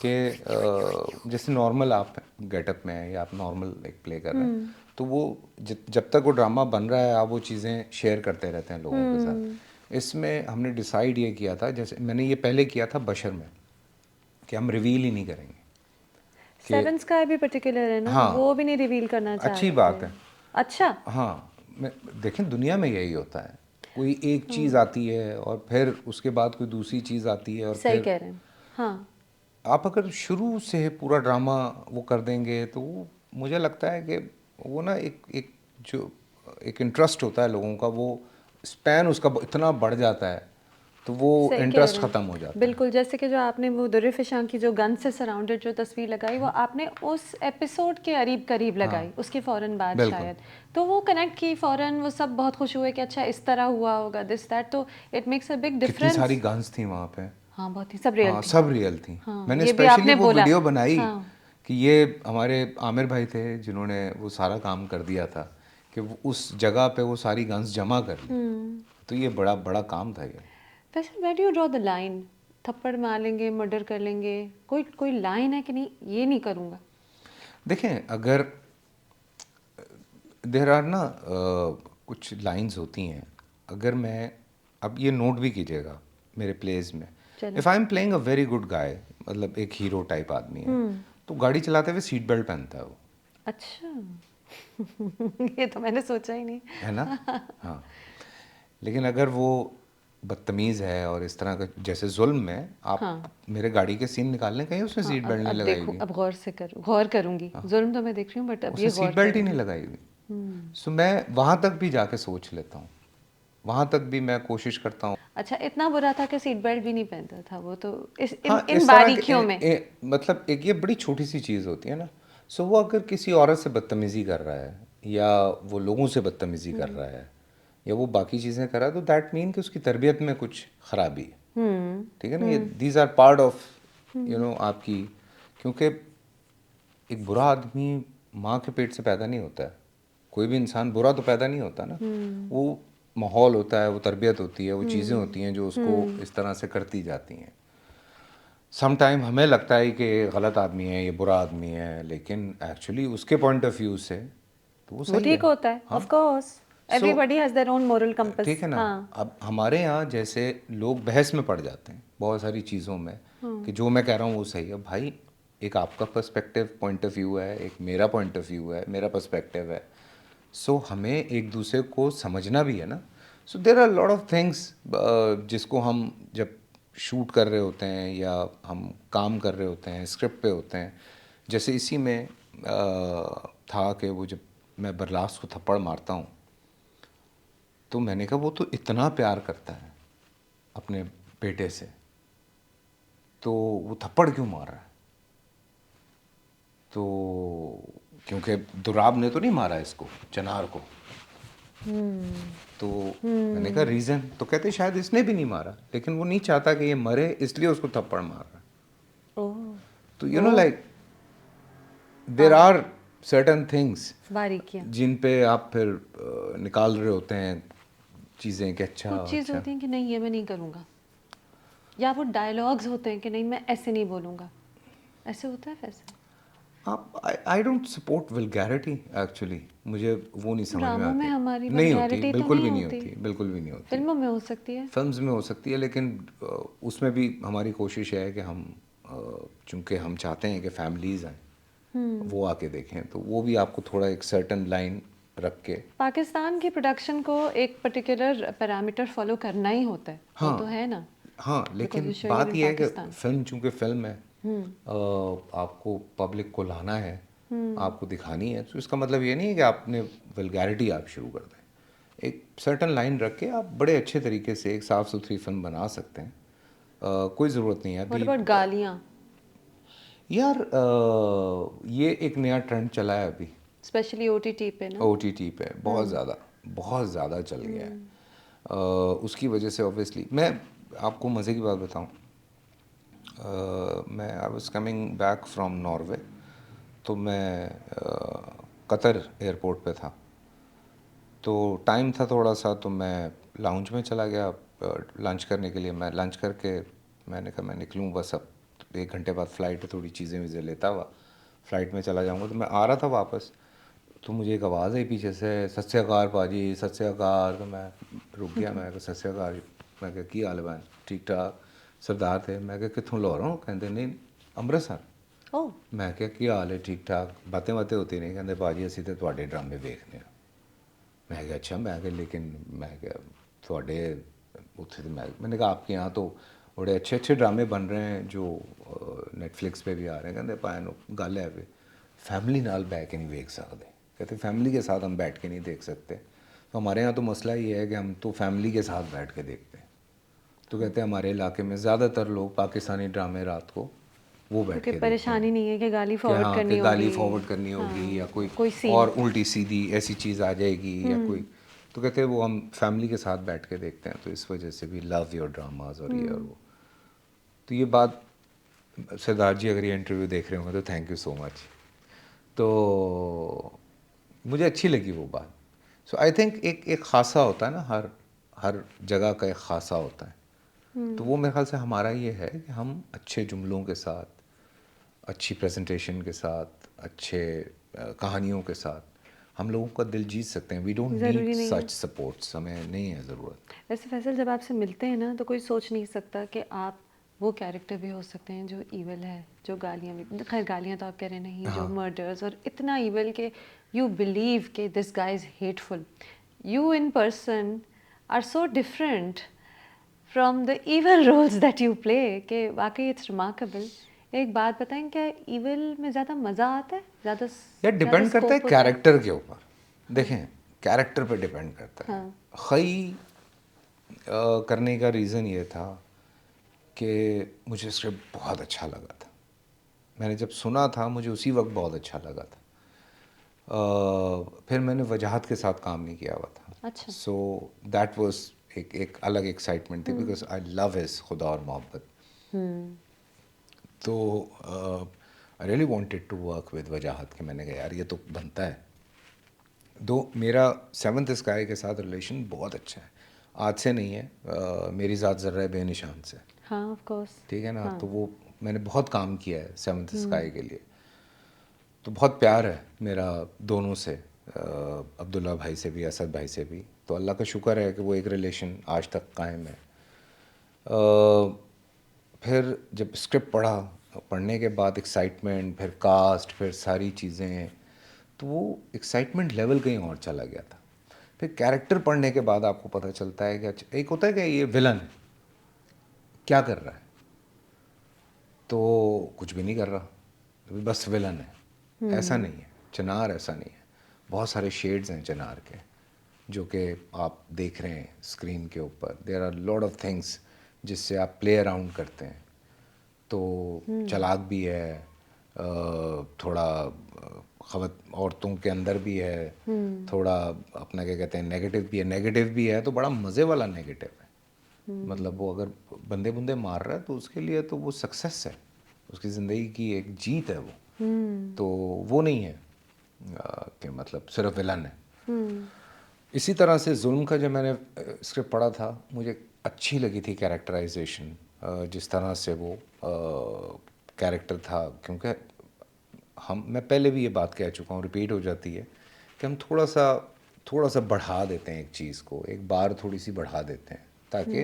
कि जैसे नॉर्मल आप गेटअप में हैं या आप नॉर्मल एक प्ले कर रहे हैं, तो वो जब तक वो ड्रामा बन रहा है आप वो चीज़ें शेयर करते रहते हैं लोगों के साथ। इसमें हमने डिसाइड ये किया था, जैसे मैंने ये पहले किया था बशर में, कि हम रिवील ही नहीं करेंगे कि। सेवन स्काई भी पर्टिकुलर है ना, हाँ, वो भी नहीं रिवील करना चाह अच्छी रहे थे। बात है। अच्छा। हाँ, देखें दुनिया में यही होता है, कोई एक चीज़ आती है और फिर उसके बाद कोई दूसरी चीज़ आती है, और सही फिर कह रहे हैं। हाँ। आप अगर शुरू से पूरा ड्रामा वो कर देंगे तो वो, मुझे लगता है कि वो ना एक एक जो एक इंटरेस्ट होता है लोगों का, वो स्पैन उसका इतना बढ़ जाता है तो वो सही कह इंटरेस्ट रहे हैं। ख़त्म हो जाता है। बिल्कुल, जैसे कि जो आपने वो दुर्र फिशां की जो गन से सराउंडेड जो तस्वीर लगाई, वो आपने उस एपिसोड के करीब लगाई, उसके फ़ौरन बाद बिल्कुल। शायद। तो वो कनेक्ट की फ़ौरन, वो सब बहुत खुश हुए कि अच्छा इस तरह हुआ होगा, दिस दैट, तो इट मेक्स अ बिग कितनी सारी डिफरेंस। गन्स थी वहाँ पे। हाँ, बहुत ही सब रियल हाँ, थी। सब रियल थी। हाँ, मैंने ये भी स्पेशली आपने वो बोला। वीडियो बनाई हाँ, कि ये हमारे आमिर भाई थे जिन्होंने वो सारा काम कर दिया था कि वो उस जगह पे वो सारी गन्स जमा कर ली। तो ये बड़ा बड़ा काम था ये। वैसे where do you draw the line? थप्पड़ मार लेंगे, मर्डर कर लेंगे, कोई कोई लाइन है कि नहीं, ये नहीं करूँगा? देखें, अगर देर आर ना कुछ लाइंस होती हैं, अगर मैं, अब ये नोट भी कीजिएगा मेरे प्लेज में, चलो। If I am playing a very good guy, मतलब एक हीरो टाइप आदमी है, तो गाड़ी चलाते हुए सीट बेल्ट पहनता है वो, अच्छा। ये तो मैंने सोचा ही नहीं। है ना? हाँ। लेकिन अगर वो बदतमीज़ है और इस तरह का, जैसे जुल्म में आप हाँ, मेरे गाड़ी के सीन निकालने कहीं उसने हाँ, सीट बेल्ट नहीं अब लगाई देखो, हुई। अब गौर करूँगी। जुल्म तो मैं देख रही हूँ, बट अब उसने ये सीट गौर बेल्ट ही नहीं करूँगी। लगाई हुई। सो मैं वहाँ तक भी जाके सोच लेता हूँ, वहाँ तक भी मैं कोशिश करता हूँ। अच्छा, इतना बुरा था कि सीट बेल्ट भी नहीं पहनता था वो, तो इस इन हाँ, इन इस तरह के बारीकियों में। मतलब एक ये बड़ी छोटी सी चीज़ होती है ना। सो वो अगर किसी औरत से बदतमीज़ी कर रहा है, या वो लोगों से बदतमीज़ी कर रहा है, या वो बाकी चीज़ें कर रहा है, तो दैट मीन कि उसकी तरबियत में कुछ ख़राबी है। ठीक है ना? ये दीज आर पार्ट ऑफ आपकी, क्योंकि एक बुरा आदमी माँ के पेट से पैदा नहीं होता है। कोई भी इंसान बुरा तो पैदा नहीं होता ना। वो माहौल होता है, वो तरबियत होती है, वो चीज़ें होती हैं जो उसको इस तरह से करती जाती हैं। सम टाइम हमें लगता है कि ये गलत आदमी है, ये बुरा आदमी है, लेकिन एक्चुअली उसके पॉइंट ऑफ व्यू से तो वो वो सही ठीक है। होता है, हाँ। Of course. So everybody has their own moral compass. ठीक है ना। हाँ। अब हमारे यहाँ जैसे लोग बहस में पड़ जाते हैं बहुत सारी चीज़ों में, कि जो मैं कह रहा हूँ वो सही है। भाई, एक आपका पर्सपेक्टिव पॉइंट ऑफ व्यू है, एक मेरा पॉइंट ऑफ व्यू है, मेरा पर्सपेक्टिव है। सो हमें एक दूसरे को समझना भी है ना। So there are lot of things जिसको हम जब शूट कर रहे होते हैं या हम काम कर रहे होते हैं, स्क्रिप्ट पे होते हैं, जैसे इसी में था कि वो जब मैं बरलास को थप्पड़ मारता हूँ, तो मैंने कहा वो तो इतना प्यार करता है अपने बेटे से, तो वो थप्पड़ क्यों मार रहा है? तो क्योंकि दुराब ने तो नहीं मारा इसको, चनार को। तो मैंने कहा रीज़न, तो कहते शायद इसने भी नहीं मारा, लेकिन वो नहीं चाहता कि ये मरे, इसलिए उसको थप्पड़ मार रहा है। ओह। तो यू नो लाइक देर हाँ, आर सर्टन थिंग्स बारीकियाँ। जिन पे आप फिर निकाल रहे होते हैं चीज़ें कि अच्छा कुछ चीज़ अच्छा। होती है कि नहीं, ये मैं नहीं करूँगा, या वो डायलॉग्स होते हैं कि नहीं, मैं ऐसे नहीं बोलूँगा, ऐसे होता है वैसे। आप I don't support vulgarity actually. मुझे वो नहीं समझ में ड्रामों में आती। हमारी नहीं होती, वल्गैरिटी तो बिल्कुल नहीं भी नहीं होती, होती, बिल्कुल भी नहीं होती। फिल्मों में हो सकती है। फिल्म्स में हो सकती है, लेकिन उसमें भी हमारी कोशिश है कि हम चूँकि हम चाहते हैं कि फैमिलीज़ आएँ, वो आके देखें, तो वो भी आपको थोड़ा एक सर्टन लाइन रख के। पाकिस्तान की प्रोडक्शन को एक पर्टिकुलर पैरामीटर फॉलो करना ही होता है, वो हाँ तो है ना, हाँ, बिकॉज लेकिन यू शोइंग इट बात इन यह है कि पाकिस्तान। फिल्म चूँकि फिल्म है, आपको पब्लिक को लाना है, आपको दिखानी है, तो इसका मतलब ये नहीं है कि आपने वल्गैरिटी आप शुरू कर दें। एक सर्टन लाइन रख के आप बड़े अच्छे तरीके से एक साफ़ सुथरी फिल्म बना सकते हैं। कोई ज़रूरत नहीं है व्हाट अभी। अबाउट गालियाँ? यार ये एक नया ट्रेंड चला है अभी, स्पेशली ओटीटी पे ना। ओटीटी पे बहुत ज़्यादा चल गया है। उसकी वजह से ऑब्वियसली, मैं आपको मज़े की बात बताऊं, मैं I was coming back from Norway, तो मैं कतर एयरपोर्ट पे था, तो टाइम था थोड़ा सा, तो मैं लाउंज में चला गया लंच करने के लिए। मैं लंच करके मैंने कहा मैं निकलूँ बस, अब 1 घंटे बाद फ़्लाइट है, थोड़ी चीज़ें वीज़ें लेता हुआ फ़्लाइट में चला जाऊँगा। तो मैं आ रहा था वापस, तो मुझे एक आवाज़ आई पीछे से, सत श्री अकाल पाजी, सत श्री अकाल। तो मैं रुक गया, मैं कहा सत श्री अकाल। मैं कहा की हाल है? ठीक ठाक। सरदार थे। मैं कहा कितों लाहौरों? कहते नहीं, अमृतसर। ओह। मैं कहा की हाल है? ठीक ठाक। बातें होती नहीं। कहते भाजी असीं तो तुहाडे ड्रामे वेखने। मैं कहा अच्छा। मैं कहा लेकिन मैं कहा थोड़े उत्थे तो मैंने कहा आपके यहाँ तो बड़े अच्छे अच्छे ड्रामे बन रहे हैं जो नेटफ्लिक्स पे भी आ रहे हैं। कहते भाई गल है वे फैमिली नाल बैठ के नहीं देख सकते। कहते फैमिली के साथ हम बैठ के नहीं देख सकते। तो हमारे यहाँ तो मसला ये है कि हम तो फैमिली के साथ बैठ के देखते हैं। तो कहते हैं हमारे इलाके में ज़्यादातर लोग पाकिस्तानी ड्रामे रात को वो बैठ के क्योंकि देखते हैं परेशानी नहीं है कि गाली कि फॉरवर्ड हाँ करनी कि गाली होगी। फॉरवर्ड करनी होगी हाँ, या कोई कोई सीन। और उल्टी सीधी ऐसी चीज़ आ जाएगी या कोई, तो कहते हैं वो हम फैमिली के साथ बैठ के देखते हैं, तो इस वजह से भी लव योर ड्रामाज और ये और वो। तो ये बात सरदार जी अगर ये इंटरव्यू देख रहे होंगे तो थैंक यू सो मच। तो मुझे अच्छी लगी वो बात। सो आई थिंक एक एक खासा होता है ना, हर हर जगह का एक खासा होता है। तो वो मेरे ख्याल से हमारा ये है कि हम अच्छे जुमलों के साथ, अच्छी प्रेजेंटेशन के साथ, अच्छे कहानियों के साथ हम लोगों का दिल जीत सकते हैं। वी डोंट नीड ज़रूरी नहीं है। सच सपोर्ट्स, हमें नहीं है ज़रूरत। वैसे फैसल, जब आपसे मिलते हैं ना तो कोई सोच नहीं सकता कि आप वो कैरेक्टर भी हो सकते हैं जो ईवल है, जो गालियाँ भी, खैर गालियाँ तो आप कह रहे नहीं, जो मर्डर्स और इतना ईवल के यू बिलीव के this guy is hateful. You in person are so different from the evil roles that you play कि वाकई इट्स रिमार्केबल। एक बात बताएं, क्या ईवल में ज़्यादा मज़ा आता है, ज़्यादा यार डिपेंड करता है स्कोप होता है? कैरेक्टर के ऊपर। देखें, कैरेक्टर पे डिपेंड करता है। हाँ। खई करने का रीज़न ये था कि मुझे स्क्रिप्ट बहुत अच्छा लगा था। मैंने जब सुना था मुझे उसी वक्त बहुत अच्छा लगा था। फिर मैंने वजाहत के साथ काम नहीं किया हुआ था। अच्छा। सो दैट वाज एक एक अलग एक्साइटमेंट थी, बिकॉज आई लव हिज खुदा और मोहब्बत। तो I really wanted to work with Wajahat के मैंने कहा यार ये तो बनता है। दो मेरा सेवंथ स्काई के साथ रिलेशन बहुत अच्छा है, आज से नहीं है, मेरी ज़ात ज़र्रा बेनिशान से। हाँ, ऑफ कोर्स। ठीक है ना। हाँ। तो वो मैंने बहुत काम किया है सेवंथ स्काई के लिए, तो बहुत प्यार है मेरा दोनों से, अब्दुल्ला भाई से भी, असद भाई से भी। तो अल्लाह का शुक्र है कि वो एक रिलेशन आज तक कायम है। फिर जब स्क्रिप्ट पढ़ा, पढ़ने के बाद एक्साइटमेंट, फिर कास्ट, फिर सारी चीज़ें, तो वो एक्साइटमेंट लेवल कहीं और चला गया था। फिर कैरेक्टर पढ़ने के बाद आपको पता चलता है कि अच्छा, एक होता है कि ये विलन है, क्या कर रहा है, तो कुछ भी नहीं कर रहा, बस विलन है। ऐसा नहीं है, चिनार ऐसा नहीं है। बहुत सारे शेड्स हैं चिनार के जो कि आप देख रहे हैं स्क्रीन के ऊपर। There are lot of things जिससे आप प्ले अराउंड करते हैं। तो चालाक भी है, थोड़ा खवत औरतों के अंदर भी है, थोड़ा अपना क्या कहते हैं नेगेटिव भी है। नेगेटिव भी है तो बड़ा मज़े वाला नेगेटिव है। मतलब वो अगर बंदे बुंदे मार रहा है तो उसके लिए तो वो सक्सेस है, उसकी ज़िंदगी की एक जीत है वो। तो वो नहीं है कि मतलब सिर्फ विलन है। इसी तरह से जुल्म का जब मैंने स्क्रिप्ट पढ़ा था, मुझे अच्छी लगी थी कैरेक्टराइजेशन, जिस तरह से वो कैरेक्टर था। क्योंकि मैं पहले भी ये बात कह चुका हूँ, रिपीट हो जाती है कि हम थोड़ा सा बढ़ा देते हैं एक चीज़ को, एक बार थोड़ी सी बढ़ा देते हैं ताकि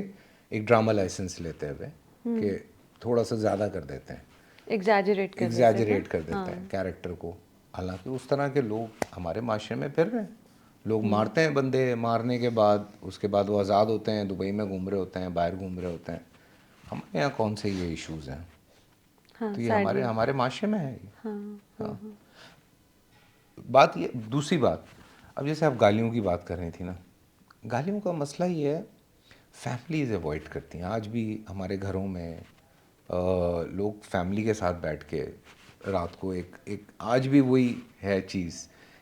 एक ड्रामा लाइसेंस लेते हुए कि थोड़ा सा ज़्यादा कर देते हैं, एग्जैजरेट कर देते हैं। एग्जैजरेट कर देते हैं कैरेक्टर को। हालांकि उस तरह के लोग हमारे माशरे में फिर रहे हैं। लोग मारते हैं बंदे, मारने के बाद उसके बाद वो आज़ाद होते हैं, दुबई में घूम रहे होते हैं, बाहर घूम रहे होते हैं। हमारे यहाँ कौन से ये इश्यूज़ हैं? हाँ, तो ये सैडली। हमारे माशरे में है ये। हाँ, हाँ। बात ये, दूसरी बात, अब जैसे आप गालियों की बात कर रही थी ना, गालियों का मसला ये है, फैमिलीज अवॉइड करती हैं। आज भी हमारे घरों में लोग फैमिली के साथ बैठ के रात को एक आज भी वही है चीज़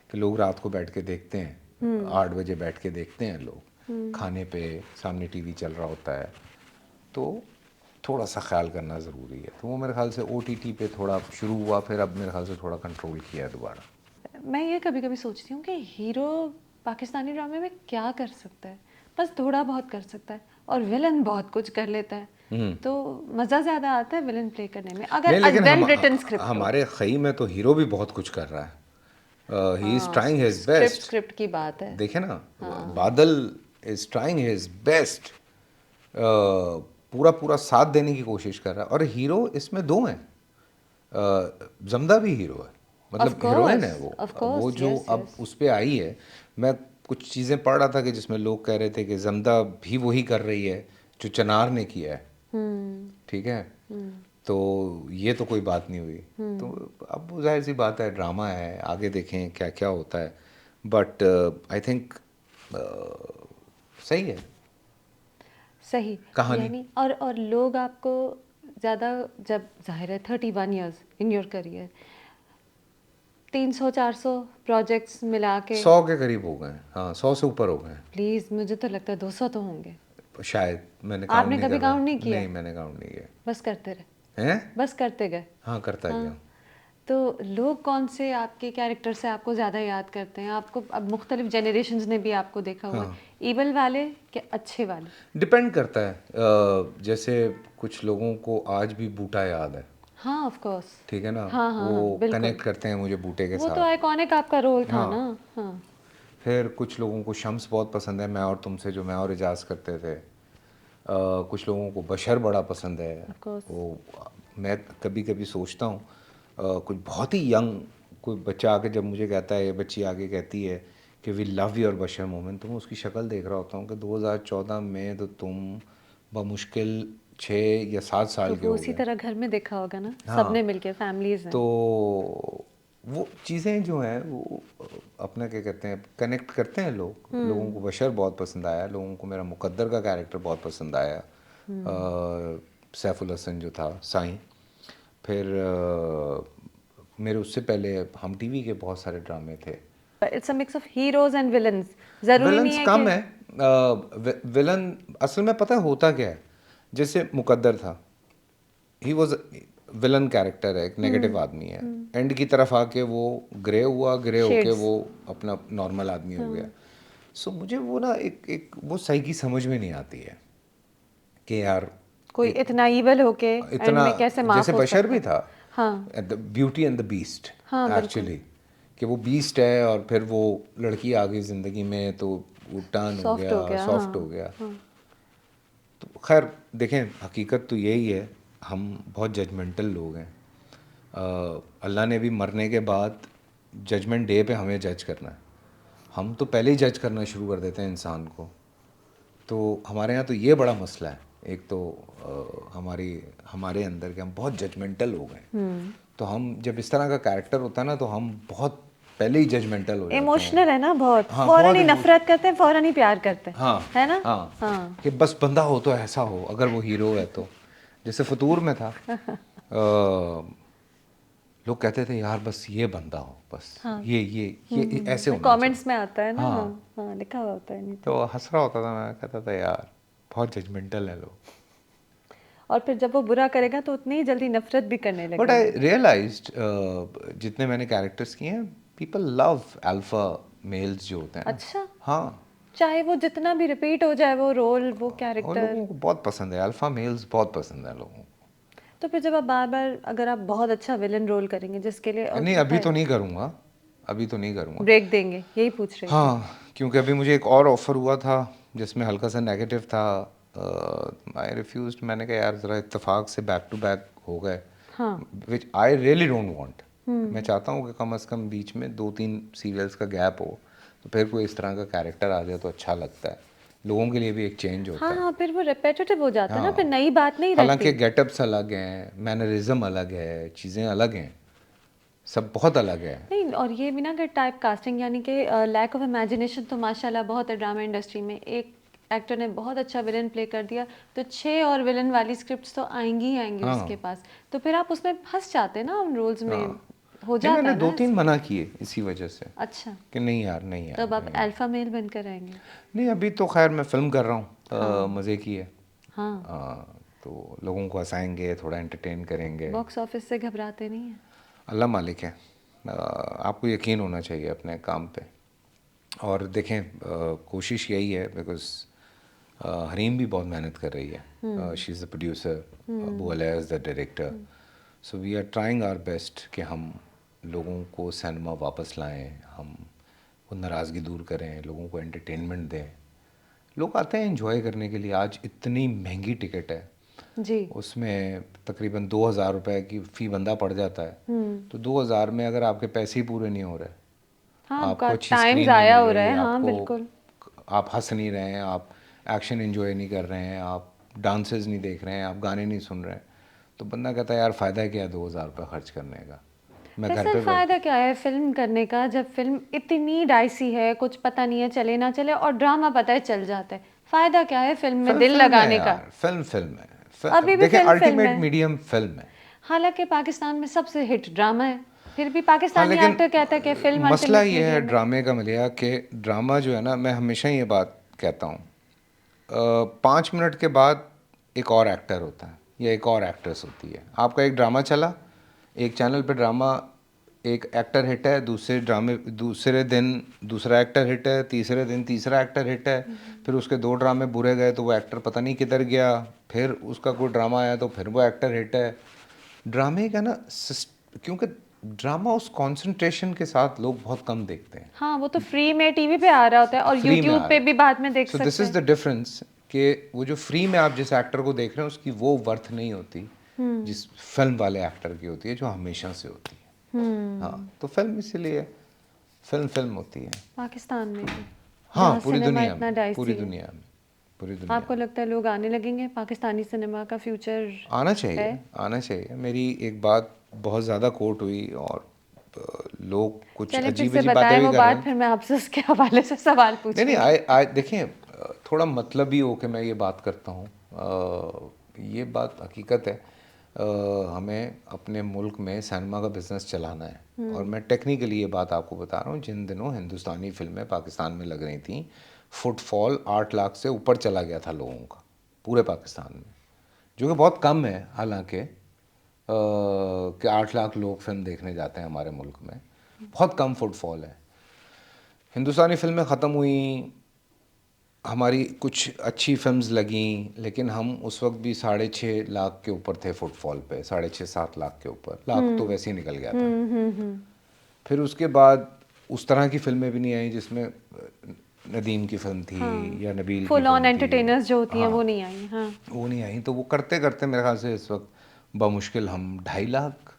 कि लोग रात को बैठ के देखते हैं, 8 बजे बैठ के देखते हैं लोग, खाने पे सामने टीवी चल रहा होता है। तो थोड़ा सा ख्याल करना ज़रूरी है। तो वो मेरे ख्याल से OTT पे थोड़ा शुरू हुआ, फिर अब मेरे ख्याल से थोड़ा कंट्रोल किया है दोबारा। मैं ये कभी कभी सोचती हूँ कि हीरो पाकिस्तानी ड्रामे में क्या कर सकता है? बस थोड़ा बहुत कर सकता है, और विलन बहुत कुछ कर लेता है। तो मज़ा ज़्यादा आता है विलन प्ले करने में, अगर नहीं, लेकिन वेल रिटन स्क्रिप्ट हो। हमारे खई में तो हीरो भी बहुत कुछ कर रहा है। He is trying his best. Script की बात है। देखे ना, बादल इज ट्राइंग हिज बेस्ट, पूरा पूरा साथ देने की कोशिश कर रहा है। और हीरो इसमें दो हैं, जमदा भी हीरो है, मतलब हीरोइन है वो। वो जो अब उस पे आई है, मैं कुछ चीज़ें पढ़ रहा था कि जिसमें लोग कह रहे थे कि जमदा भी वही कर रही है जो चनार ने किया है। ठीक है, तो ये तो कोई बात नहीं हुई। तो अब जाहिर सी बात है, ड्रामा है, आगे देखें क्या क्या होता है। बट आई थिंक सही है। सही। कहानी। यानी और लोग आपको ज़्यादा, जब ज़ाहिर है 31 years in your career, 300-400 projects मिला के, 100 के करीब हो गए हैं, हाँ 100 से ऊपर हो गए हैं प्लीज़ मुझे तो लगता है 200 तो होंगे। शायद, मैंने काउंट आपने नहीं कभी कर रहा। काउंट नहीं किया? नहीं, मैंने काउंट नहीं किया। बस करते रहे, हैं? बस करते गए। हाँ, करता गया। हाँ। तो लोग कौन से आपके कैरेक्टर से आपको ज़्यादा याद करते हैं? आपको अब मुख्तलिफ जनरेशंस ने भी आपको देखा हुआ है, हाँ, ईवल वाले कि अच्छे वाले? डिपेंड करता है। जैसे कुछ लोगों को आज भी बूटा याद है, हाँ ऑफ कोर्स। ठीक है ना, हाँ हाँ वो हाँ बिल्कुल। कनेक्ट करते हैं मुझे बूटे के वो तो साथ। आइकॉनिक आपका रोल था हाँ, ना। हाँ। फिर कुछ लोगों को शम्स बहुत पसंद है, मैं और तुमसे, जो मैं और इजाज़ करते थे। कुछ लोगों को बशर बड़ा पसंद है। Of course. वो मैं कभी कभी सोचता हूँ, कुछ बहुत ही यंग कोई बच्चा आके जब मुझे कहता है, ये बच्ची आके कहती है कि we love your Bashar moment, तो मैं उसकी शक्ल देख रहा होता हूँ कि 2014 में तो तुम बमुश्किल 6 या 7 तो साल के वो हो उसी गए। तरह घर में देखा होगा ना, हाँ, सबने मिलके, फैमिलीज हैं। तो वो चीज़ें जो हैं वो अपना क्या कहते हैं, कनेक्ट करते हैं लोग। लोगों को बशर बहुत पसंद आया, लोगों को मेरा मुकद्दर का कैरेक्टर बहुत पसंद आया, सैफुल हसन जो था साईं। फिर मेरे उससे पहले हम टीवी के बहुत सारे ड्रामे थे। It's a mix of heroes and villains, जरूरी नहीं विलन्स है कम कि। है। विलन असल में पता है होता क्या है, जैसे मुकद्दर था, ही वॉज विलन कैरेक्टर है, एक नेगेटिव आदमी है। एंड की तरफ आके वो ग्रे हुआ, ग्रे होके शेड्स। वो अपना नॉर्मल आदमी हो गया। सो मुझे वो ना एक एक वो साइकी समझ में नहीं आती है कि यार कोई इतना ईवल होके एंड इतना, में कैसे जैसे माफ हो बशर सकता भी है? था, हाँ the beauty and the beast, हाँ बिल्कुल। एक्चुअली, कि वो बीस्ट है और फिर वो लड़की आ गई ज़िंदगी में तो वो टर्न हो सॉफ्ट हो गया, गया, सॉफ्ट हो हाँ गया। हाँ। तो खैर देखें, हकीकत तो यही है, हम बहुत जजमेंटल लोग हैं। अल्लाह ने भी मरने के बाद जजमेंट डे पे हमें जज करना है। हम तो पहले ही जज करना शुरू कर देते हैं इंसान को। तो हमारे यहाँ तो ये बड़ा मसला है। एक तो हमारे अंदर के हम बहुत जजमेंटल हो गए। तो हम जब इस तरह का कैरेक्टर होता है ना, तो हम बहुत पहले ही जजमेंटल हो जाते हैं। इमोशनल है ना बहुत, हाँ, फौरन बहुत ही इमोशनल। नफरत करते हैं, फौरन ही प्यार करते हैं। हाँ है ना? हाँ, हाँ कि बस बंदा हो तो ऐसा हो, अगर वो हीरो है तो। जैसे फतूर में था, लोग कहते थे यार बस ये बंदा हो, बस हाँ। ये ऐसे होना चाहिए। कमेंट्स में आता है ना। हाँ हाँ, हाँ लिखा हुआ होता है नीचे। तो हंस रहा होता था मैं, कहता था यार बहुत जजमेंटल है लोग। और फिर जब वो बुरा करेगा तो उतनी ही जल्दी नफरत भी करने बट आई लगेंगे। रियलाइज्ड, जितने मैंने कैरेक्टर्स किए हैं, पीपल लव अल्फा मेल्स जो होते हैं ना। अच्छा, हाँ, चाहे वो जितना भी रिपीट हो जाए वो रोल, वो और कैरेक्टर। लोगों को बहुत पसंद है, अल्फा मेल्स बहुत पसंद है लोगों तो फिर जब आप बार बार, अगर आप बहुत अच्छा विलन रोल करेंगे जिसके लिए को। नहीं, अभी तो नहीं करूँगा, अभी तो नहीं करूँगा। ब्रेक देंगे, यही पूछ रही थी। हाँ, क्योंकि अभी मुझे एक और ऑफ़र हुआ था जिसमें हल्का सा नेगेटिव था। आई रिफ्यूज्ड। मैंने कहा यार ज़रा इत्तेफाक से बैक टू बैक हो गए, हाँ। विच आई रियली डोंट वांट। मैं चाहता हूँ कि कम से कम बीच में 2-3 सीरियल्स का गैप हो, तो फिर कोई इस तरह का कैरेक्टर आ जाए तो अच्छा लगता है, लोगों के लिए भी एक चेंज हाँ होता है। हाँ, फिर वो रिपीटेटिव हो जाता है ना, फिर हाँ, नई बात नहीं हालांकि रहती। गेटअप्स अलग हैं, मैनरिज्म अलग है, चीज़ें अलग हैं, सब बहुत अलग है। नहीं, और ये भी ना कि टाइप कास्टिंग, यानी कि लैक ऑफ इमेजिनेशन तो माशाल्लाह बहुत है ड्रामा इंडस्ट्री में। एक एक्टर ने बहुत अच्छा विलन प्ले कर दिया तो 6 और विलन वाली स्क्रिप्ट्स तो आएंगी ही आएंगी उसके हाँ पास। तो फिर आप उसमें फंस जाते हैं ना उन रोल्स में, हाँ, हो नहीं जाता मैंने है ना 2-3 ऐसे। मना किए इसी वजह से, अच्छा, कि नहीं यार, नहीं तो यार, अब आप नहीं। अल्फा मेल बनकर रहेंगे? नहीं, अभी तो खैर मैं फिल्म कर रहा हूँ, हाँ मज़े की है। हाँ। तो लोगों को हंसाएंगे, थोड़ा एंटरटेन करेंगे। बॉक्स ऑफिस से घबराते नहीं हैं? अल्लाह मालिक है। आपको यकीन होना चाहिए अपने काम पे। और देखें, कोशिश यही है, बिकॉज हरीम भी बहुत मेहनत कर रही है। She is the producer, Abu Aliya is the director. So we are trying our best कि हम लोगों को सिनेमा वापस लाएं, हम वो नाराज़गी दूर करें, लोगों को एंटरटेनमेंट दें। लोग आते हैं एंजॉय करने के लिए। आज इतनी महंगी टिकट है, जी। उसमें तकरीबन 2,000 रुपए की फ़ी बंदा पड़ जाता है। तो 2,000 में अगर आपके पैसे ही पूरे नहीं हो रहे, हाँ, आपका आपको अच्छी टाइम स्क्रीन नहीं ज़ाया मिल हो रहा रही, है, हाँ आपको, बिल्कुल। आप हंस नहीं रहे हैं, आप एक्शन एंजॉय नहीं कर रहे हैं, आप डांसेस नहीं देख रहे हैं, आप गाने नहीं सुन रहे हैं, तो बंदा कहता है यार फ़ायदा क्या है 2,000 रुपये खर्च करने का। मैं घर वैसे पे फ़ायदा क्या है फ़िल्म करने का जब फ़िल्म इतनी डाइसी है, कुछ पता नहीं है चले ना चले, और ड्रामा पता है चल जाता है। फ़ायदा क्या है फ़िल्म में फिल्म दिल फिल्म है लगाने का? यार, फिल्म फिल्म है। अभी भी देखिए फ़िल्म फ़िल्म अल्टीमेट है। मीडियम फिल्म है। हालाँकि पाकिस्तान में सबसे हिट ड्रामा है। फिर भी हाँ, पाकिस्तानी लेकिन एक्टर कहता है कि फ़िल्म मसला अल्टीमेट ये है मीडियम है। ड्रामे का मलिया कि ड्रामा जो है ना, मैं हमेशा ये बात कहता हूँ, 5 मिनट के बाद एक और एक्टर होता है या एक और एक्ट्रेस होती है। आपका एक ड्रामा चला, एक चैनल पे ड्रामा, एक एक्टर हिट है, दूसरे दिन दूसरा एक्टर हिट है, तीसरे दिन तीसरा एक्टर हिट है, फिर उसके 2 ड्रामे बुरे गए तो वो एक्टर पता नहीं किधर गया, फिर उसका कोई ड्रामा आया तो फिर वो एक्टर हिट है। ड्रामे का ना क्योंकि ड्रामा उस कंसंट्रेशन के साथ लोग बहुत कम देखते हैं, हाँ, वो तो फ्री में टीवी पे आ रहा होता है और फ्री में यूट्यूब आ पे रहा भी बाद में है। देख सो दिस सकते इज़ हैं। द डिफरेंस कि वो जो फ्री में आप जिस एक्टर को देख रहे हैं उसकी वो वर्थ नहीं होती जिस फिल्म वाले एक्टर की होती है, जो हमेशा से होती है। हाँ, तो फिल्म इसीलिए फिल्म फिल्म होती है। पाकिस्तान में भी, हाँ, जहाँ पूरी सिनेमा दुनिया इतना में, डाइसी है। पूरी दुनिया आपको में लगता है लोग आने लगेंगे? पाकिस्तानी सिनेमा का फ्यूचर आना है? चाहिए, आना चाहिए। मेरी एक बात बहुत ज़्यादा कोट हुई और लोग कुछ चलें फिर अजीब से अजीब बातें बताएं भी वो कर रहे बात, हैं। फिर मैं आपसे उसके हवाले से सवाल नहीं नहीं, पूछूंगी। आई देखिए, थोड़ा मतलब ही हो कि मैं ये बात करता हूँ, ये बात हकीकत है। हमें अपने मुल्क में सिनेमा का बिज़नेस चलाना है और मैं टेक्निकली ये बात आपको बता रहा हूँ। जिन दिनों हिंदुस्तानी फिल्में पाकिस्तान में लग रही थी, फुटफॉल 8 लाख से ऊपर चला गया था लोगों का पूरे पाकिस्तान में, जो कि बहुत कम है हालांकि, कि 8 लाख लोग फिल्म देखने जाते हैं हमारे मुल्क में, बहुत कम फुटफॉल है। हिंदुस्तानी फिल्में ख़त्म हुई, हमारी कुछ अच्छी फिल्म्स लगीं, लेकिन हम उस वक्त भी 6.5 लाख के ऊपर थे फुटफॉल पे, 6.5-7 लाख के ऊपर, लाख तो वैसे ही निकल गया था। फिर उसके बाद उस तरह की फिल्में भी नहीं आई जिसमें नदीम की फिल्म थी हाँ, या नबील की फुल ऑन फिल्म थी। एंटरटेनर्स जो होती हैं हाँ, वो नहीं आई। हाँ, वो नहीं आई, तो वो करते करते मेरे ख्याल से इस वक्त बमुश्किल हम 2.5 लाख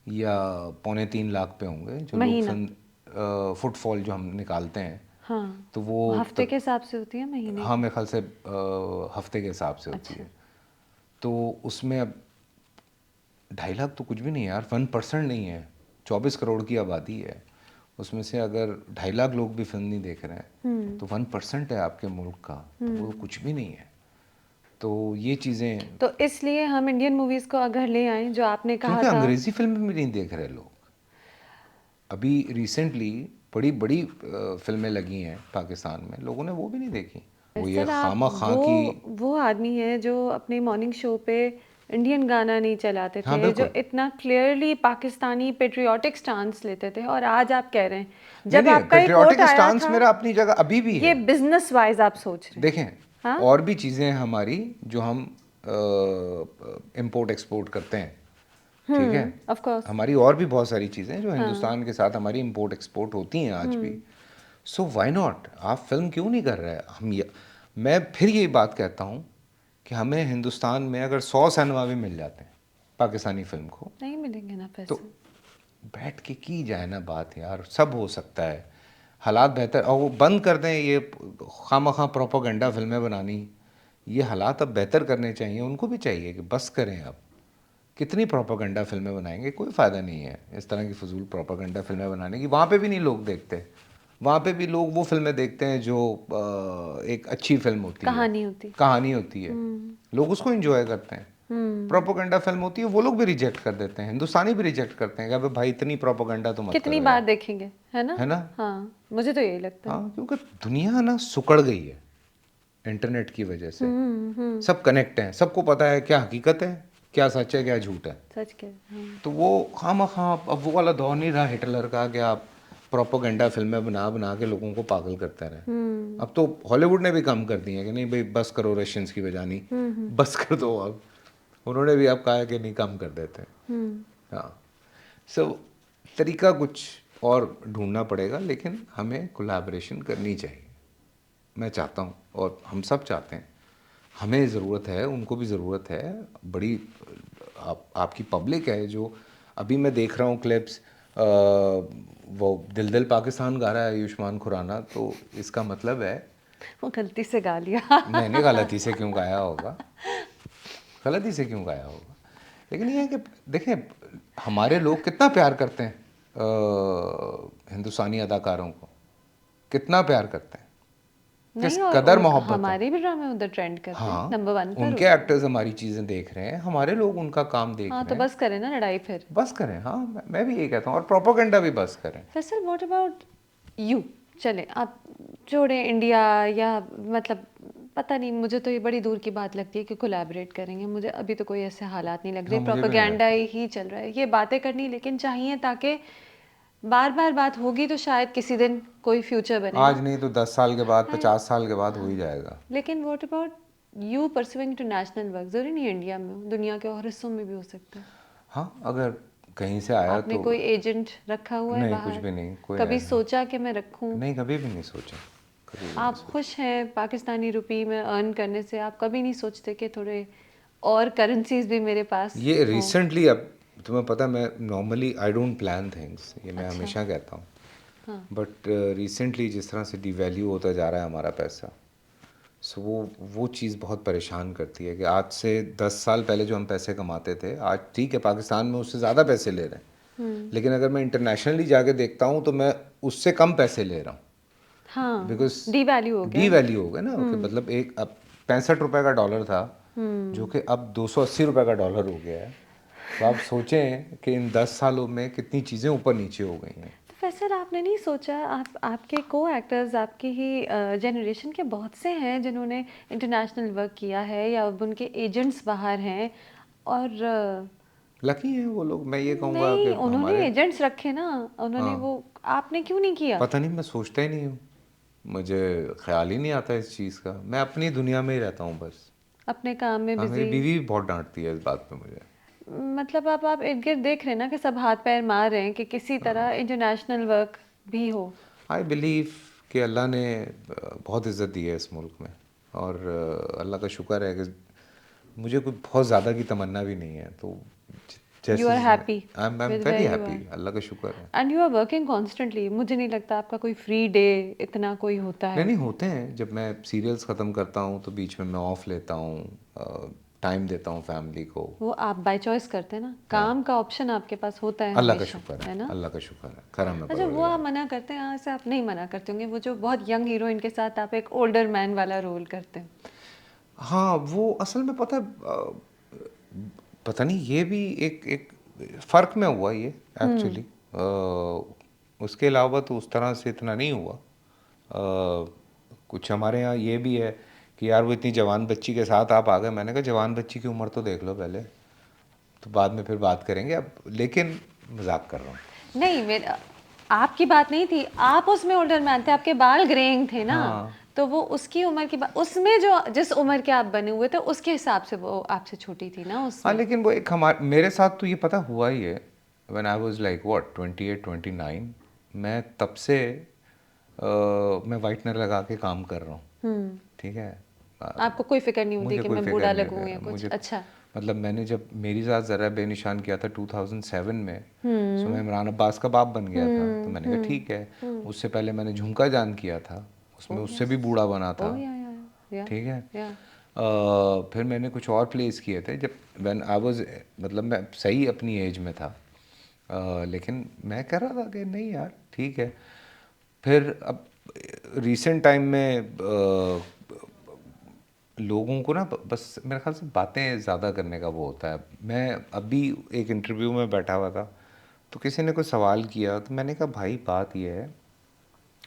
या 2.75 लाख पे होंगे जो लोग महीना। फिल्म फुटफॉल जो हम निकालते हैं। हाँ, तो वो वो हफ्ते तक, के हिसाब से होती है, महीने हाँ की? मेरे ख्याल से हफ्ते के हिसाब से होती अच्छा। है। तो उसमें अब 2.5 लाख तो कुछ भी नहीं है यार, 1% नहीं है। 24 करोड़ की आबादी है, उसमें से अगर 2.5 लाख लोग भी फिल्म नहीं देख रहे हैं तो 1% है आपके मुल्क का, तो वो कुछ भी नहीं है। तो ये चीज़ें, तो इसलिए हम इंडियन मूवीज़ को अगर ले आएं, जो आपने कहा क्योंकि था। अंग्रेज़ी फिल्में भी नहीं देख रहे लोग। अभी रिसेंटली बड़ी बड़ी फिल्में लगी हैं पाकिस्तान में, लोगों ने वो भी नहीं देखी। वो ये फैसल, आप खामा खां की। वो आदमी है जो अपने मॉर्निंग शो पे इंडियन गाना नहीं चलाते हाँ थे, जो बिल्कुल। इतना क्लियरली पाकिस्तानी पेट्रियाटिक स्टांस लेते थे, और आज आप कह रहे हैं, नहीं जब नहीं, आपका ये कोट पेट्रियाटिक आया स्टांस था, मेरा अपनी जगह अभी भी ये है। बिजनेस वाइज आप सोच रहे हैं। देखें, हाँ। और भी चीज़ें हैं हमारी जो हम इंपोर्ट एक्सपोर्ट करते हैं, ठीक है। Of course. हमारी और भी बहुत सारी चीज़ें हैं जो हाँ। हिंदुस्तान के साथ हमारी इंपोर्ट एक्सपोर्ट होती हैं आज भी। सो व्हाई नॉट, आप फिल्म क्यों नहीं कर रहे हैं? मैं फिर यही बात कहता हूँ कि हमें हिंदुस्तान में अगर 100 सिनेमा भी मिल जाते हैं पाकिस्तानी फिल्म को, नहीं मिलेंगे ना तो पैसे। बैठ के की जाए ना बात यार, सब हो सकता है। हालात बेहतर, और वो बंद कर दें ये खामखा प्रोपोगंडा फिल्में बनानी। ये हालात अब बेहतर करने चाहिए, उनको भी चाहिए कि बस करें अब। कितनी प्रोपोगंडा फिल्में बनाएंगे, कोई फ़ायदा नहीं है इस तरह की फजूल प्रोपोगंडा फिल्में बनाने की। वहाँ पे भी नहीं लोग देखते, वहाँ पे भी लोग वो फिल्में देखते हैं जो एक अच्छी फिल्म होती है, कहानी होती। कहानी होती है, लोग उसको एंजॉय करते हैं। प्रोपोगंडा फिल्म होती है वो लोग भी रिजेक्ट कर देते हैं, हिंदुस्तानी भी रिजेक्ट करते हैं कि अबे भाई इतनी प्रोपोगंडा तो मत कितनी करो बार यार, देखेंगे, है ना? है ना। हाँ, मुझे तो यही लगता है। हाँ, क्योंकि दुनिया ना सुकड़ गई है इंटरनेट की वजह से। सब कनेक्ट हैं, सबको पता है क्या हकीकत है, क्या सच है, क्या झूठ है। सच कह। हाँ। तो वो खामखा, अब वो वाला दौर नहीं रहा हिटलर का कि आप प्रोपोगंडा फिल्में बना बना के लोगों को पागल करते रहे। अब तो हॉलीवुड ने भी कम कर दिए कि नहीं भाई बस करो, रशियंस की बजानी बस कर दो अब। उन्होंने भी अब कहा है कि नहीं, कम कर देते हैं। हाँ, सो तरीका कुछ और ढूंढना पड़ेगा, लेकिन हमें कोलैबोरेशन करनी चाहिए। मैं चाहता हूँ और हम सब चाहते हैं, हमें ज़रूरत है, उनको भी ज़रूरत है। बड़ी आपकी पब्लिक है जो, अभी मैं देख रहा हूँ क्लिप्स, वो दिल दिल पाकिस्तान गा रहा है आयुष्मान खुराना, तो इसका मतलब है, वो गलती से गा लिया। मैंने गलती से क्यों गाया होगा, गलती से क्यों गाया होगा, लेकिन ये है कि देखें हमारे लोग कितना प्यार करते हैं हिंदुस्तानी अदाकारों को, कितना प्यार करते हैं, किस नहीं, और कदर मोहब्बत है। हमारे भी ड्रामे उधर ट्रेंड करते हैं, हाँ, नंबर 1 पर उनके होते हैं। एक्टर्स हमारी चीज़ें देख रहे हैं, हमारे लोग उनका काम देख हाँ, रहे तो हैं। बस करें ना लड़ाई फिर। बस करें, हाँ मैं भी यही कहता हूँ, और प्रोपोगेंडा भी बस करें। Faisal, what about you? चले आप छोड़ें इंडिया, या मतलब पता नहीं, मुझे तो ये बड़ी दूर की बात लगती है कि कोलैबोरेट करेंगे। मुझे अभी तो कोई ऐसे हालात नहीं लग रहे, हाँ, मुझे भी नहीं प्रोपेगेंडा लगता। ही चल रहा है। ये बातें करनी लेकिन चाहिए, ताकि बार बार बात होगी तो शायद किसी दिन कोई फ्यूचर बने आज ना। नहीं तो 10 साल के बाद, हाँ, 50 साल के बाद हो ही हाँ। जाएगा। लेकिन what about you pursuing international work? जरूरी नहीं इंडिया में हो, दुनिया के और हिस्सों में भी हो सकता है। हाँ, अगर कहीं से आया आपने तो। कोई एजेंट रखा हुआ है नहीं, कुछ बाहर? भी नहीं, कोई कभी ऐसा सोचा कि मैं रखूं? नहीं, कभी भी नहीं सोचा, कभी भी नहीं आप सोचा। खुश हैं पाकिस्तानी रुपी में अर्न करने से? आप कभी नहीं सोचते कि थोड़े और करेंसीज भी मेरे पास ये हों? रिसेंटली, अब तुम्हें पता है, मैं normally I don't plan things, ये मैं अच्छा। हमेशा कहता हूँ, हाँ। बट रिसेंटली जिस तरह से डिवैल्यू होता जा रहा है हमारा पैसा, सो वो चीज़ बहुत परेशान करती है कि आज से 10 साल पहले जो हम पैसे कमाते थे, आज ठीक है पाकिस्तान में उससे ज़्यादा पैसे ले रहे हैं, लेकिन अगर मैं इंटरनेशनली जाके देखता हूँ तो मैं उससे कम पैसे ले रहा हूँ, हाँ, बिकॉज डी वैल्यू हो डी गया। वैल्यू हो गया ना, कि मतलब एक अब 65 रुपए का डॉलर था, जो कि अब 280 रुपए का डॉलर हो गया है। तो आप सोचें कि इन 10 सालों में कितनी चीज़ें ऊपर नीचे हो गई हैं। तो वैसे आपने नहीं सोचा, आपके को एक्टर्स आपकी ही जनरेशन के बहुत से हैं जिन्होंने इंटरनेशनल वर्क किया है, या अब उनके एजेंट्स बाहर हैं, और लकी हैं वो लोग, मैं ये कहूँगा कि नहीं, उन्होंने हमारे। एजेंट्स रखे ना, उन्होंने हाँ, वो, आपने क्यों नहीं किया? पता नहीं, मैं सोचता ही नहीं हूँ, मुझे ख्याल ही नहीं आता इस चीज़ का, मैं अपनी दुनिया में ही रहता हूँ बस। अपने काम में हाँ, मेरी बिजी। बीवी भी बहुत डांटती है इस बात पे मुझे। मतलब आप इर्द गिर्द देख रहे हैं ना कि सब हाथ पैर मार रहे हैं कि किसी तरह इंटरनेशनल वर्क भी हो। आई बिलीव कि अल्लाह ने बहुत इज़्ज़त दी है इस मुल्क में, और अल्लाह का शुक्र है कि मुझे कोई बहुत ज़्यादा की तमन्ना भी नहीं है, तो यू जैसे आर जिसमें happy I am with very where you happy, are, अल्लाह का शुक्र है। And you are working constantly. मुझे नहीं लगता आपका कोई फ्री डे इतना कोई होता नहीं है। नहीं, होते हैं, जब मैं सीरियल्स ख़त्म करता हूँ तो बीच में मैं ऑफ लेता हूँ, टाइम देता हूँ फैमिली को। वो आप बाय चॉइस करते हैं ना, काम का ऑप्शन आपके पास होता है अल्लाह का हमेशा, शुक्र है है, ना? अल्लाह का शुक्र है, करम है अच्छा, वो आप परवरदिगार। मना करते हैं, यहाँ से आप नहीं मना करते होंगे, वो जो बहुत यंग हीरोइन के साथ आप एक ओल्डर मैन वाला रोल करते हैं। हाँ, वो असल में पता है, पता नहीं, ये भी एक एक फ़र्क में हुआ ये एक्चुअली, उसके अलावा तो उस तरह से इतना नहीं हुआ। कुछ हमारे यहाँ ये भी है कि यार वो इतनी जवान बच्ची के साथ आप आ गए, मैंने कहा जवान बच्ची की उम्र तो देख लो पहले, तो बाद में फिर बात करेंगे अब, लेकिन मजाक कर रहा हूँ। नहीं, मेरा आपकी बात नहीं थी, आप उसमें ओल्डर मैन थे, आपके बाल ग्रेइंग थे ना, हाँ तो वो उसकी उम्र की बात, उसमें जो जिस उम्र के आप बने हुए थे उसके हिसाब से वो आपसे छोटी थी ना हाँ, उसमें। लेकिन वो एक हमारे मेरे साथ तो ये पता हुआ ही है, when I was like what 28 29, मैं तब से मैं वाइटनर लगा के काम कर रहा हूँ, ठीक है। आपको कोई फिक्र नहीं होती मुझे कि कोई मैं फिक्र बूढ़ा नहीं लगूं या है कुछ? मुझे। अच्छा। मतलब मैंने जब मेरी साथ ज़रा बेनिशान किया था 2007 में, सो मैं इमरान अब्बास का बाप बन गया था, तो मैंने कहा ठीक है। उससे पहले मैंने झुमका जान किया था, उसमें ओह उससे यस। भी बूढ़ा बना था, ओह या ठीक है। या फिर मैंने कुछ और प्लेस किए थे जब व्हेन आई वाज, मतलब मैं सही अपनी एज में था, लेकिन मैं कह रहा था कि नहीं यार ठीक है। फिर अब रिसेंट टाइम में लोगों को ना बस मेरे ख्याल से बातें ज़्यादा करने का वो होता है। मैं अभी एक इंटरव्यू में बैठा हुआ था, तो किसी ने कोई सवाल किया, तो मैंने कहा भाई बात ये है,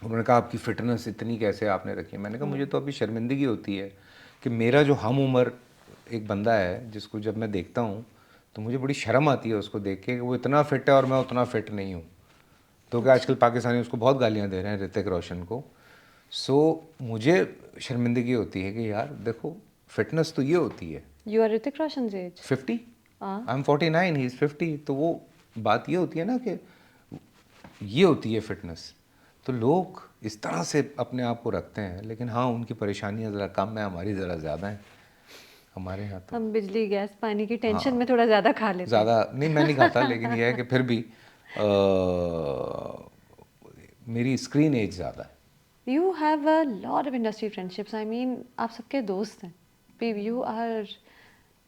उन्होंने कहा आपकी फ़िटनेस इतनी कैसे आपने रखी है? मैंने कहा मुझे तो अभी शर्मिंदगी होती है कि मेरा जो हम उम्र एक बंदा है जिसको जब मैं देखता हूँ तो मुझे बड़ी शर्म आती है उसको देख के कि वो इतना फ़िट है और मैं उतना फ़िट नहीं हूँ। तो क्या आजकल पाकिस्तानी उसको बहुत गालियाँ दे रहे हैं, ऋतिक रोशन को। सो मुझे शर्मिंदगी होती है कि यार देखो फ़िटनेस तो ये होती है। You are Hrithik Roshan age? 50, हाँ। आई एम 49, ही इज़ 50, तो वो बात ये होती है ना कि ये होती है फिटनेस। तो लोग इस तरह से अपने आप को रखते हैं, लेकिन हाँ उनकी परेशानियाँ ज़रा कम है, हमारी ज़रा ज़्यादा हैं हमारे यहाँ तो। हम बिजली गैस पानी की टेंशन हाँ, में थोड़ा ज़्यादा खा लेते हैं। ज़्यादा नहीं, मैं नहीं खाता, लेकिन यह है कि फिर भी मेरी स्क्रीन एज ज़्यादा है। You have a lot of industry friendships, I mean आप सबके दोस्त हैं, you are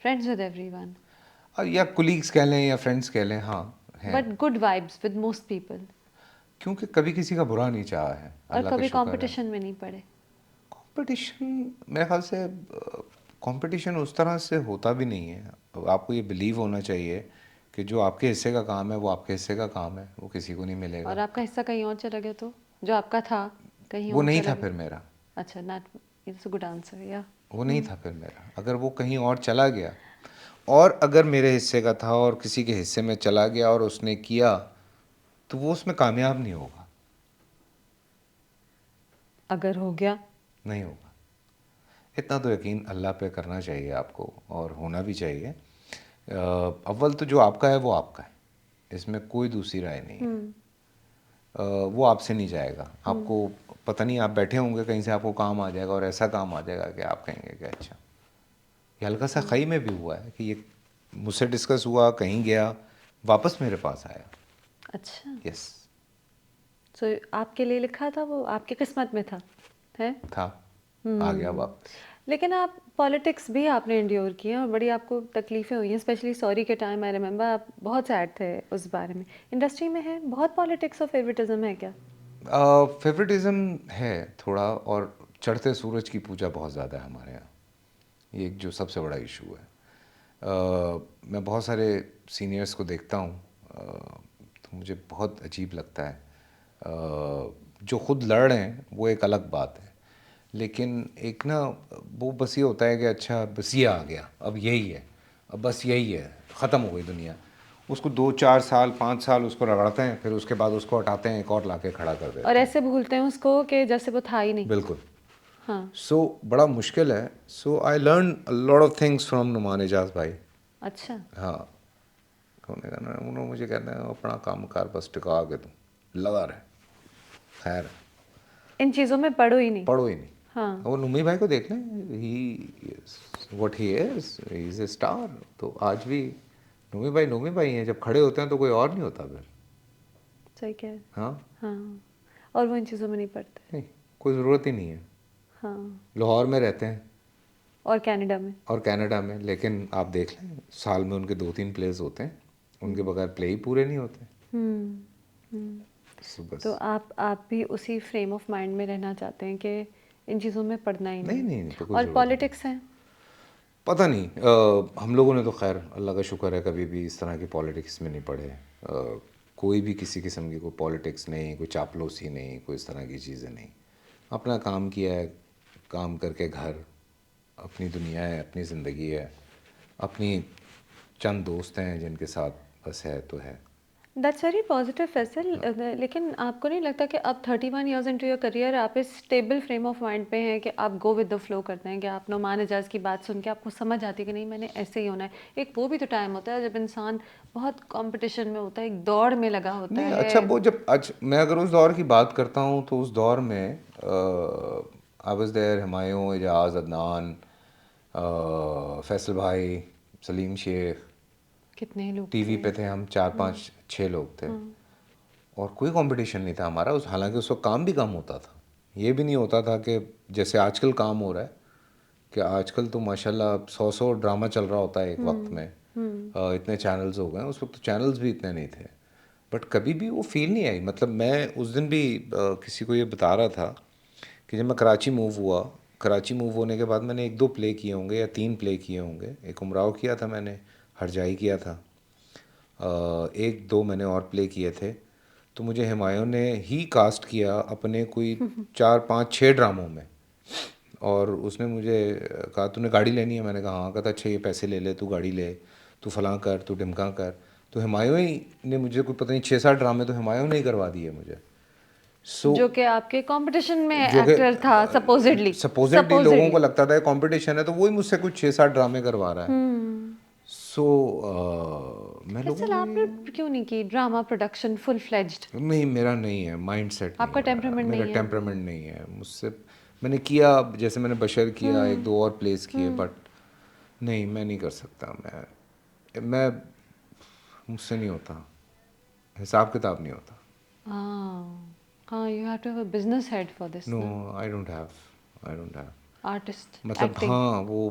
friends with everyone. या कुलीग्स कह लें या फ्रेंड्स कह लें, हाँ हैं। But good vibes with most people. क्योंकि कभी किसी का बुरा नहीं चाहा है, और अल्लाह का कभी शुक्र है। कंपटीशन में नहीं पड़े। कंपटीशन मेरे ख्याल से कंपटीशन उस तरह से होता भी नहीं है। अब आपको ये बिलीव होना चाहिए कि जो आपके हिस्से का काम है वो आपके हिस्से का काम है, वो किसी को नहीं और मिलेगा। आपका हिस्सा कहीं और चला गया तो जो आपका था कहीं वो और नहीं चला था गया। फिर मेरा, अच्छा, not, it's a good answer या। वो नहीं था फिर मेरा। अगर वो कहीं और चला गया, और अगर मेरे हिस्से का था और किसी के हिस्से में चला गया और उसने किया, तो वो उसमें कामयाब नहीं होगा। अगर हो गया। नहीं होगा। इतना तो यकीन अल्लाह पे करना चाहिए आपको, और होना भी चाहिए। अव्वल तो जो आपका है वो आपका है, इसमें कोई दूसरी राय नहीं है। वो आपसे नहीं जाएगा। आपको पता नहीं, आप बैठे होंगे कहीं से आपको काम आ जाएगा, और ऐसा काम आ जाएगा कि आप कहेंगे कि अच्छा। ये हल्का सा खई में भी हुआ है कि ये मुझसे डिस्कस हुआ, कहीं गया, वापस मेरे पास आया। अच्छा, यस। सो आपके लिए लिखा था, वो आपकी किस्मत में था, है। था, आ गया वापस। लेकिन आप पॉलिटिक्स भी आपने इंड्योर किए और बड़ी आपको तकलीफ़ें हुई हैं, स्पेशली सॉरी के टाइम। आई रिमेंबर आप बहुत सैड थे उस बारे में। इंडस्ट्री में है बहुत पॉलिटिक्स और फेवरेटिज्म है क्या? फेवरेटिज्म है थोड़ा, और चढ़ते सूरज की पूजा बहुत ज़्यादा है हमारे यहाँ। ये एक जो सबसे बड़ा इशू है। मैं बहुत सारे सीनियर्स को देखता हूँ, तो मुझे बहुत अजीब लगता है। जो खुद लड़ रहे हैं वो एक अलग बात है, लेकिन एक ना, वो बस ये होता है कि अच्छा बस ये आ गया, अब यही है, अब बस यही है, ख़त्म हो गई दुनिया। उसको 2-4 साल 5 साल उसको रगड़ते हैं, फिर उसके बाद उसको हटाते हैं, एक और ला के खड़ा कर और देते हैं। ऐसे भूलते हैं उसको कि जैसे वो था ही नहीं। बिल्कुल। हाँ। सो बड़ा मुश्किल है। So I learn a lot of things from Numan Ejaz भाई। अच्छा। हाँ, उन्होंने मुझे कहना है अपना काम कार बस टिका के तू लगा रहे। खैर, इन चीज़ों में पढ़ो ही नहीं। पढ़ो ही नहीं। हाँ। वो नुमी भाई को देख लें, he what he is a star. तो आज भी नुमी भाई हैं। जब खड़े होते हैं तो कोई और नहीं होता फिर। सही कह रहे हैं। हाँ। हाँ, और वो इन चीज़ों में नहीं पढ़ते। नहीं, कोई ज़रूरत ही नहीं है। हाँ। लाहौर में रहते हैं और कनाडा में। और कनाडा में, लेकिन आप देख लें साल में उनके 2-3 प्लेस होते हैं, उनके बगैर प्ले ही पूरे नहीं होते। हम्म। हम्म। सो बस। तो आप भी उसी फ्रेम ऑफ माइंड में रहना चाहते हैं कि इन चीज़ों में पढ़ना ही नहीं नहीं। नहीं नहीं, तो कोई और ज़रूरत नहीं। पॉलिटिक्स है। पता नहीं, हम लोगों ने तो खैर अल्लाह का शुक्र है कभी भी इस तरह की पॉलिटिक्स में नहीं पड़े। कोई भी किसी किस्म की कोई पॉलिटिक्स नहीं, कोई चापलूसी नहीं, कोई इस तरह की चीज़ें नहीं। अपना काम किया है, काम करके घर, अपनी दुनिया है, अपनी ज़िंदगी है, अपनी चंद दोस्त हैं जिनके साथ बस है तो है। That's very positive Faisal. लेकिन आपको नहीं लगता कि अब 31 ईयर्स इनटू योर करियर आप इस स्टेबल फ्रेम ऑफ माइंड पे हैं कि आप गो विद द फ्लो करते हैं, कि आप नुमान एजाज की बात सुन के आपको समझ आती है कि नहीं मैंने ऐसे ही होना है। एक वो भी तो टाइम होता है जब इंसान बहुत कंपटीशन में होता है, एक दौड़ में लगा होता नहीं, है। अच्छा वो जब आज मैं अगर उस दौर की बात करता हूँ तो उस दौर में I was there, Humayun, Ejaz, Adnan, Faisal भाई, सलीम शेख। कितने लोग टीवी थे। पे थे हम, 4-5-6 लोग थे, हाँ। और कोई कंपटीशन नहीं था हमारा। उस हालांकि उस वक्त काम भी कम होता था। ये भी नहीं होता था कि जैसे आजकल काम हो रहा है, कि आजकल तो माशाल्लाह 100 ड्रामा चल रहा होता है एक वक्त में। इतने चैनल्स हो गए, उस वक्त तो चैनल्स भी इतने नहीं थे। बट कभी भी वो फील नहीं आई। मतलब मैं उस दिन भी किसी को ये बता रहा था कि जब मैं कराची मूव हुआ, कराची मूव होने के बाद मैंने 1-2 प्ले किए होंगे या 3 प्ले किए होंगे। एक उमराव किया था मैंने, हरजाई किया था, 1-2 मैंने और प्ले किए थे। तो मुझे हुमायूं ने ही कास्ट किया अपने कोई 4-5-6 ड्रामों में, और उसने मुझे कहा तूने गाड़ी लेनी है? मैंने कहा हाँ। कहता अच्छा ये पैसे ले ले, तू गाड़ी ले, तू फलां कर, तू ढिमका कर। तो हुमायूं ही ने मुझे कोई पता नहीं 6-7 ड्रामे तो हुमायूं ने ही करवा दिए मुझे। सो जो कि आपके कंपटीशन में जो कि एक्टर था सपोजिडली। सपोजिटली लोगों को लगता था कंपटीशन है, तो वही मुझसे कुछ 6-7 ड्रामे करवा रहा है। सो मैं लोगों फैसल को आपने ये, क्यों नहीं की ड्रामा प्रोडक्शन फुल फ्लेज्ड? नहीं मेरा नहीं है, माइंड सेट नहीं आपका है मेरा, टेम्परामेंट मेरा नहीं है। टेम्परामेंट नहीं है मुझसे। मैंने किया, जैसे मैंने बशर किया, 1-2 और प्लेस किए, बट नहीं, मैं नहीं कर सकता। मैं मुझसे नहीं होता, हिसाब किताब नहीं होता। हाँ। हाँ, you have to have a business head for this no, ना। I don't have. आर्टिस्ट मतलब एक्टिंग। हाँ, वो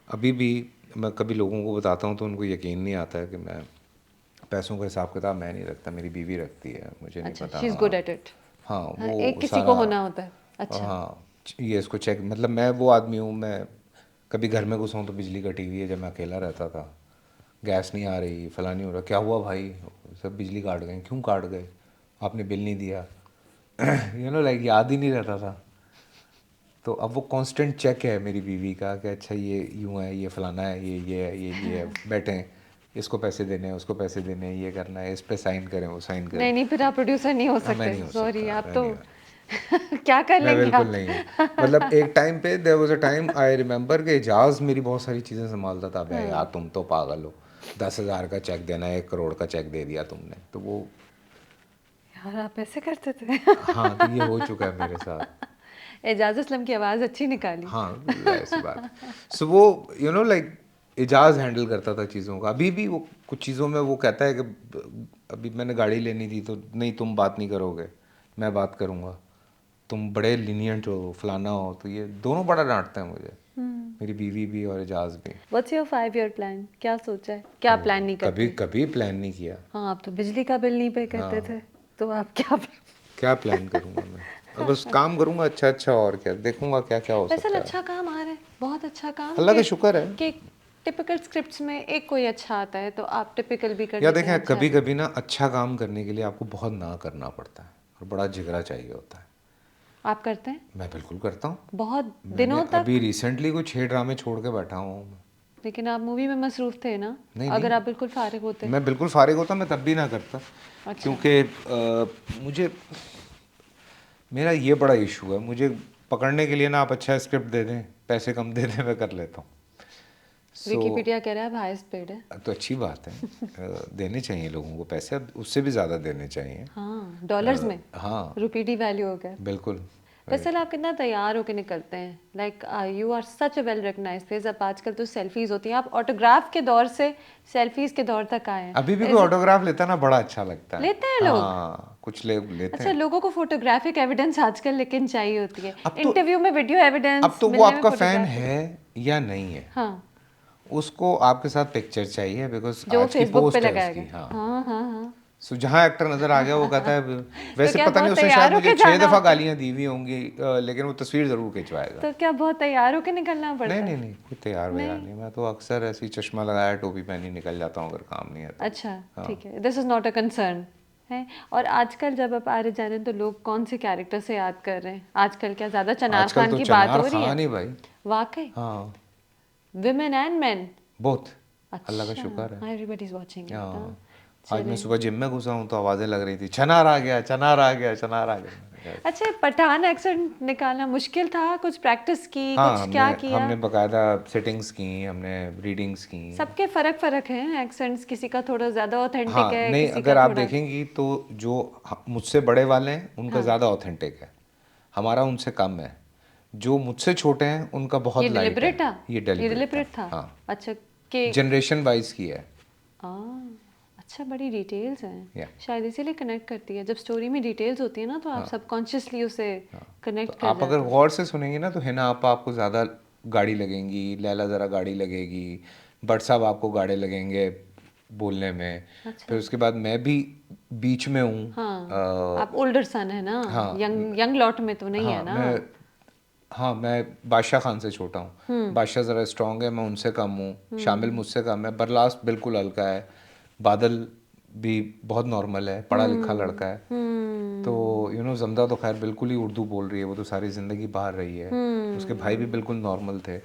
अभी भी मैं कभी लोगों को बताता हूँ तो उनको यकीन नहीं आता है कि मैं पैसों का हिसाब किताब मैं नहीं रखता, मेरी बीवी रखती है, मुझे नहीं अच्छा, पता। शी इज़ गुड हाँ एट इट। हाँ, हाँ, एक वो किसी को सारा। होना होता है। अच्छा। हाँ, ये इसको चेक, मतलब मैं वो आदमी हूँ, मैं कभी घर में घुसा हूँ तो बिजली कटी हुई है, जब मैं अकेला रहता था, गैस नहीं आ रही, फला नहीं हो रहा, क्या हुआ भाई, सब बिजली काट गए, क्यों काट गए, आपने बिल नहीं दिया, लाइक याद ही नहीं रहता था। तो अब वो कांस्टेंट चेक है मेरी बीवी का कि अच्छा ये यूँ है, ये फलाना है, ये है, ये है, बैठे हैं, इसको पैसे देने हैं, उसको पैसे देने हैं, ये करना है, इस पे साइन करें, वो साइन करें। नहीं, नहीं, फिर आप प्रोड्यूसर नहीं हो हाँ, मैं सकते। नहीं हो सॉरी, सकता, आप मैं तो नहीं हो, क्या कर मैं लेंगे बिल्कुल आप? नहीं हूँ। मतलब एक टाइम पे there was a time I remember कि एजाज मेरी बहुत सारी चीज़ें संभालता था। बे यार तुम तो पागल हो, 10,000 का चेक देना है, 1 करोड़ का चेक दे दिया तुमने, तो वो। यार, आप ऐसे करते थे? हाँ, तो ये हो चुका है मेरे साथ। एजाज असलम की आवाज़ अच्छी निकाली। हाँ, ऐसी बात। सो वो लाइक एजाज हैंडल करता था चीज़ों का। अभी भी वो कुछ चीज़ों में वो कहता है कि अभी मैंने गाड़ी लेनी थी तो नहीं, तुम बात नहीं करोगे, मैं बात करूँगा, तुम बड़े लीनियंट हो, फलाना हो, तो ये दोनों बड़ा डांटते हैं मुझे, मेरी बीवी भी और एजाज भी। What's your 5 year plan? क्या सोचा है? क्या प्लान नहीं कभी करते? कभी प्लान नहीं किया। हाँ, आप तो बिजली का बिल नहीं पे करते थे, तो आप क्या? क्या प्लान करूँगा मैं, अब बस काम करूँगा अच्छा अच्छा, और क्या देखूँगा क्या क्या हो वैसे सकता है। अच्छा काम आ रहा है, बहुत अच्छा काम अल्लाह का कि शुक्र है। टिपिकल स्क्रिप्ट्स में एक कोई अच्छा आता है तो आप टिपिकल भी कर या लेते हैं देखें, अच्छा कभी भी। कभी ना अच्छा काम करने के लिए आपको बहुत ना करना पड़ता है और बड़ा जिगरा चाहिए होता है। आप करते हैं मैं बिल्कुल करता हूँ। बहुत मैंने दिनों अभी तक? रिसेंटली कुछ 6 ड्रामे छोड़ के बैठा हूँ। लेकिन आप मूवी में मसरूफ थे ना? नहीं अगर नहीं, आप बिल्कुल फारिग होते। मैं बिल्कुल फारिग होता, मैं तब भी ना करता, अच्छा। क्योंकि मुझे, मेरा ये बड़ा इशू है, मुझे पकड़ने के लिए ना आप अच्छा स्क्रिप्ट दे दें, पैसे कम दे दें, मैं कर लेता हूँ। सो विकिपीडिया कह रहा है हाईएस्ट पेड है। तो अच्छी बात है, देने चाहिए लोगों को पैसे, अब उससे भी ज़्यादा देने चाहिए। हाँ, डॉलर्स में। हाँ, रुपी डी वैल्यू हो गया। बिल्कुल। वैसे आप कितना तैयार होकर निकलते हैं? Like you are such a well recognised face. अब आजकल तो सेल्फीज होती हैं, आप ऑटोग्राफ के दौर से सेल्फीज के दौर तक आए अभी भी हैं। कोई ऑटोग्राफ लेता ना बड़ा अच्छा लगता है। लेते हैं लोग? हाँ, कुछ लोग लेते अच्छा, हैं। लोगों को फोटोग्राफिक एविडेंस आजकल लेकिन चाहिए होती है। अब तो इंटरव्यू में वीडियो अब एविडेंस, तो वो मिलने में आपका फैन फोटोग्राफिक। है या नहीं है, हाँ, उसको आपके साथ पिक्चर चाहिए, बिकॉज जो आज की फेसबुक पे पोस्ट है लगाएगा। उसकी। हाँ, हाँ, हाँ, हाँ। सो जहाँ एक्टर नज़र आ गया वो कहता है, तो वैसे क्या पता नहीं बहुत उसने शायद तैयार मुझे होके 6 जाना दफ़ा होता है? गालियाँ दी हुई होंगी, लेकिन वो तस्वीर ज़रूर खिंचवाएगा। तो क्या बहुत तैयार होके निकलना नहीं पड़ता नहीं है? नहीं, कोई तैयार वैयार नहीं। नहीं, मैं तो अक्सर ऐसे ही चश्मा लगाया, टोपी पहनी, निकल जाता हूँ अगर काम नहीं है तो। अच्छा, हाँ, ठीक है, this is not a concern है। और आजकल जब आप आ रहे जा रहे हैं तो लोग कौन से कैरेक्टर से याद कर रहे हैं आजकल? क्या ज्यादा चनार आजकल खान तो की बात चनार हो रही है? खान ही भाई। वाकई? हाँ, विमेन एंड मेन? बहुत, अल्लाह का अच्छा, शुक्र है। हाँ, एवरीबॉडी इज वाचिंग इट। हाँ, हाँ, आज मैं चलें। सुबह जिम में घुसा हूँ तो आवाज़ें लग रही थी, चनार आ गया, चनार आ गया, चनार आ गया, मैंने कहा, अच्छा, पठान एक्सेंट निकालना मुश्किल था? कुछ प्रैक्टिस की, हाँ, कुछ हमने क्या किया? हमने बकायदा सेटिंग्स की, हमने रीडिंग्स की। सबके फर्क फर्क हैं एक्सेंट्स, किसी का थोड़ा ज्यादा ऑथेंटिक हाँ, है, नहीं, किसी का अगर आप थोड़ा। देखेंगी तो जो मुझसे बड़े वाले हैं उनका हाँ, ज़्यादा ऑथेंटिक है, हमारा उनसे कम है। जो मुझसे छोटे हैं उनका ये बहुत लाइट है। डिलिबरेट था? ये ये डेलिब्रेट था। डिलिबरेट था? हाँ, अच्छा, कि जनरेशन वाइज की है। अच्छा, बड़ी डिटेल्स हैं। या शायद इसीलिए कनेक्ट करती है। जब स्टोरी में डिटेल्स होती है ना तो आप हाँ, सबकॉन्शियसली उसे तो कनेक्ट कर आप अगर जाते हैं। गौर से सुनेंगे ना तो हिना आपा आपको ज़्यादा गाड़ी लगेंगी, लैला ज़रा गाड़ी लगेगी, बट साहब आपको गाड़े लगेंगे बोलने में। फिर अच्छा। उसके बाद मैं भी बीच में हूँ। हाँ, आप ओल्डर सन है ना? हाँ, यंग यंग लॉट में तो नहीं है हाँ ना? मैं हाँ, मैं बादशाह खान से छोटा हूँ, बादशाह ज़रा स्ट्रॉन्ग है, मैं उनसे कम हूँ, शामिल मुझसे कम है, बरलास्ट बिल्कुल हल्का है, बादल भी बहुत नॉर्मल है, पढ़ा लिखा लड़का है। तो जमदा तो खैर बिल्कुल ही उर्दू बोल रही है, वो तो सारी ज़िंदगी बाहर रही है। उसके भाई भी बिल्कुल नॉर्मल थे।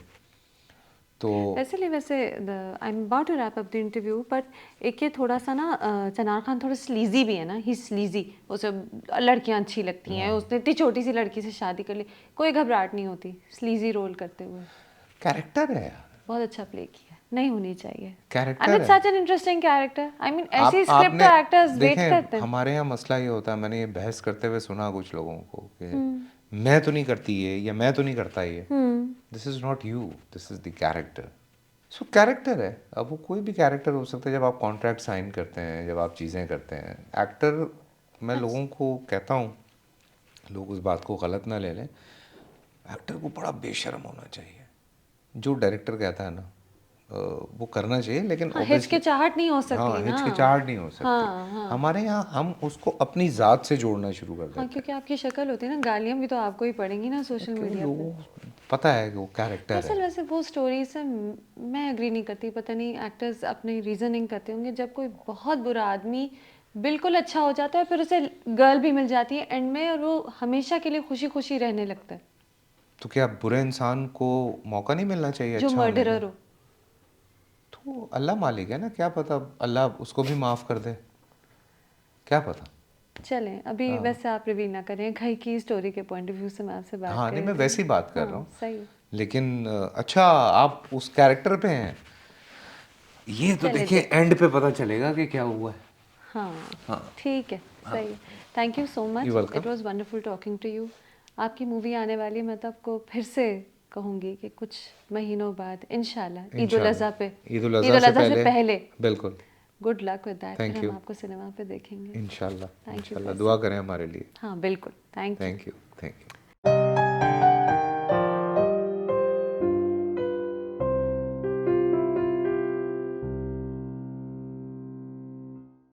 तो वैसे I am about to wrap up the interview, but एक ये थोड़ा सा ना चनार खान थोड़ा स्लीजी भी है ना। ही स्लीजी, उसे लड़कियां अच्छी लगती हैं, उसने इतनी छोटी सी लड़की से शादी कर ली, कोई घबराहट नहीं होती स्लीजी रोल करते हुए। कैरेक्टर है यार, बहुत अच्छा प्ले किया, नहीं होनी चाहिए। एंड कैरेक्टर इट्स है। Such an interesting character. I mean ऐसी आप स्क्रिप्ट आपने तो एक्टर्स वेट देखें, करते हैं। हमारे यहाँ मसला ये होता है, मैंने ये बहस करते हुए सुना कुछ लोगों को कि मैं तो नहीं करती ये, या मैं तो नहीं करता ये। This is not you, this is the character. So character है, अब वो कोई भी कैरेक्टर हो सकता है। जब आप कॉन्ट्रैक्ट साइन करते हैं, जब आप चीज़ें करते हैं, एक्टर, मैं लोगों को कहता हूँ, लोग उस बात को गलत ना ले लें, एक्टर को बड़ा बेशर्म होना चाहिए। जो डायरेक्टर कहता है ना, वो करना चाहिए, लेकिन हाँ, obviously- हिचकिचाहट नहीं हो हाँ, सकती ना। हिचकिचाहट नहीं हो सकती। हाँ, हाँ। हमारे यहाँ हम उसको अपनी ज़ात से जोड़ना शुरू कर देते हाँ, हैं क्योंकि आपकी शक्ल होती है ना, गालियाँ भी तो आपको ही पड़ेंगी ना सोशल कि वो मीडिया पे। लोगों को पता है कि वो कैरेक्टर दरअसल है। वैसे वो स्टोरी से मैं एग्री नहीं करती, पता नहीं एक्टर्स अपने रीजनिंग करते होंगे। जब कोई बहुत बुरा आदमी बिल्कुल अच्छा हो जाता है, फिर उसे गर्ल भी मिल जाती है एंड में, और वो हमेशा के लिए खुशी खुशी रहने लगता है। तो क्या बुरे इंसान को मौका नहीं मिलना चाहिए जो अच्छा होने का? मर्डरर हो। तो अल्लाह मालिक है ना, क्या पता अल्लाह उसको भी माफ़ कर दे, क्या पता। चलें, अभी हाँ वैसे आप रिवील ना करें, घई की स्टोरी के पॉइंट ऑफ व्यू से मैं आपसे बात हाँ, कर नहीं रही मैं थी। वैसी बात कर रहा हाँ, हूँ, सही। लेकिन अच्छा आप उस कैरेक्टर पे हैं, ये तो चले देखिए देख। एंड पे पता चलेगा कि क्या हुआ है। हाँ, हाँ ठीक है, सही है। Thank you so you much, welcome. It was wonderful talking to you. आपकी मूवी आने वाली है, मैं तो आपको फिर से कहूँगी कि कुछ महीनों बाद इंशाल्लाह ईद उल अज़हा पे, इंशाल्लाह ईद उल ईद अज़हा उल से अज़हा से पहले, पहले। बिल्कुल। गुड लक विद दैट, फिर थैंक हम यू। आपको सिनेमा पे देखेंगे। इंशाल्लाह थैंक यू इंशाल्लाह फैसल। दुआ करें हमारे लिए। हाँ, बिल्कुल, thank you. Thank you. Thank you.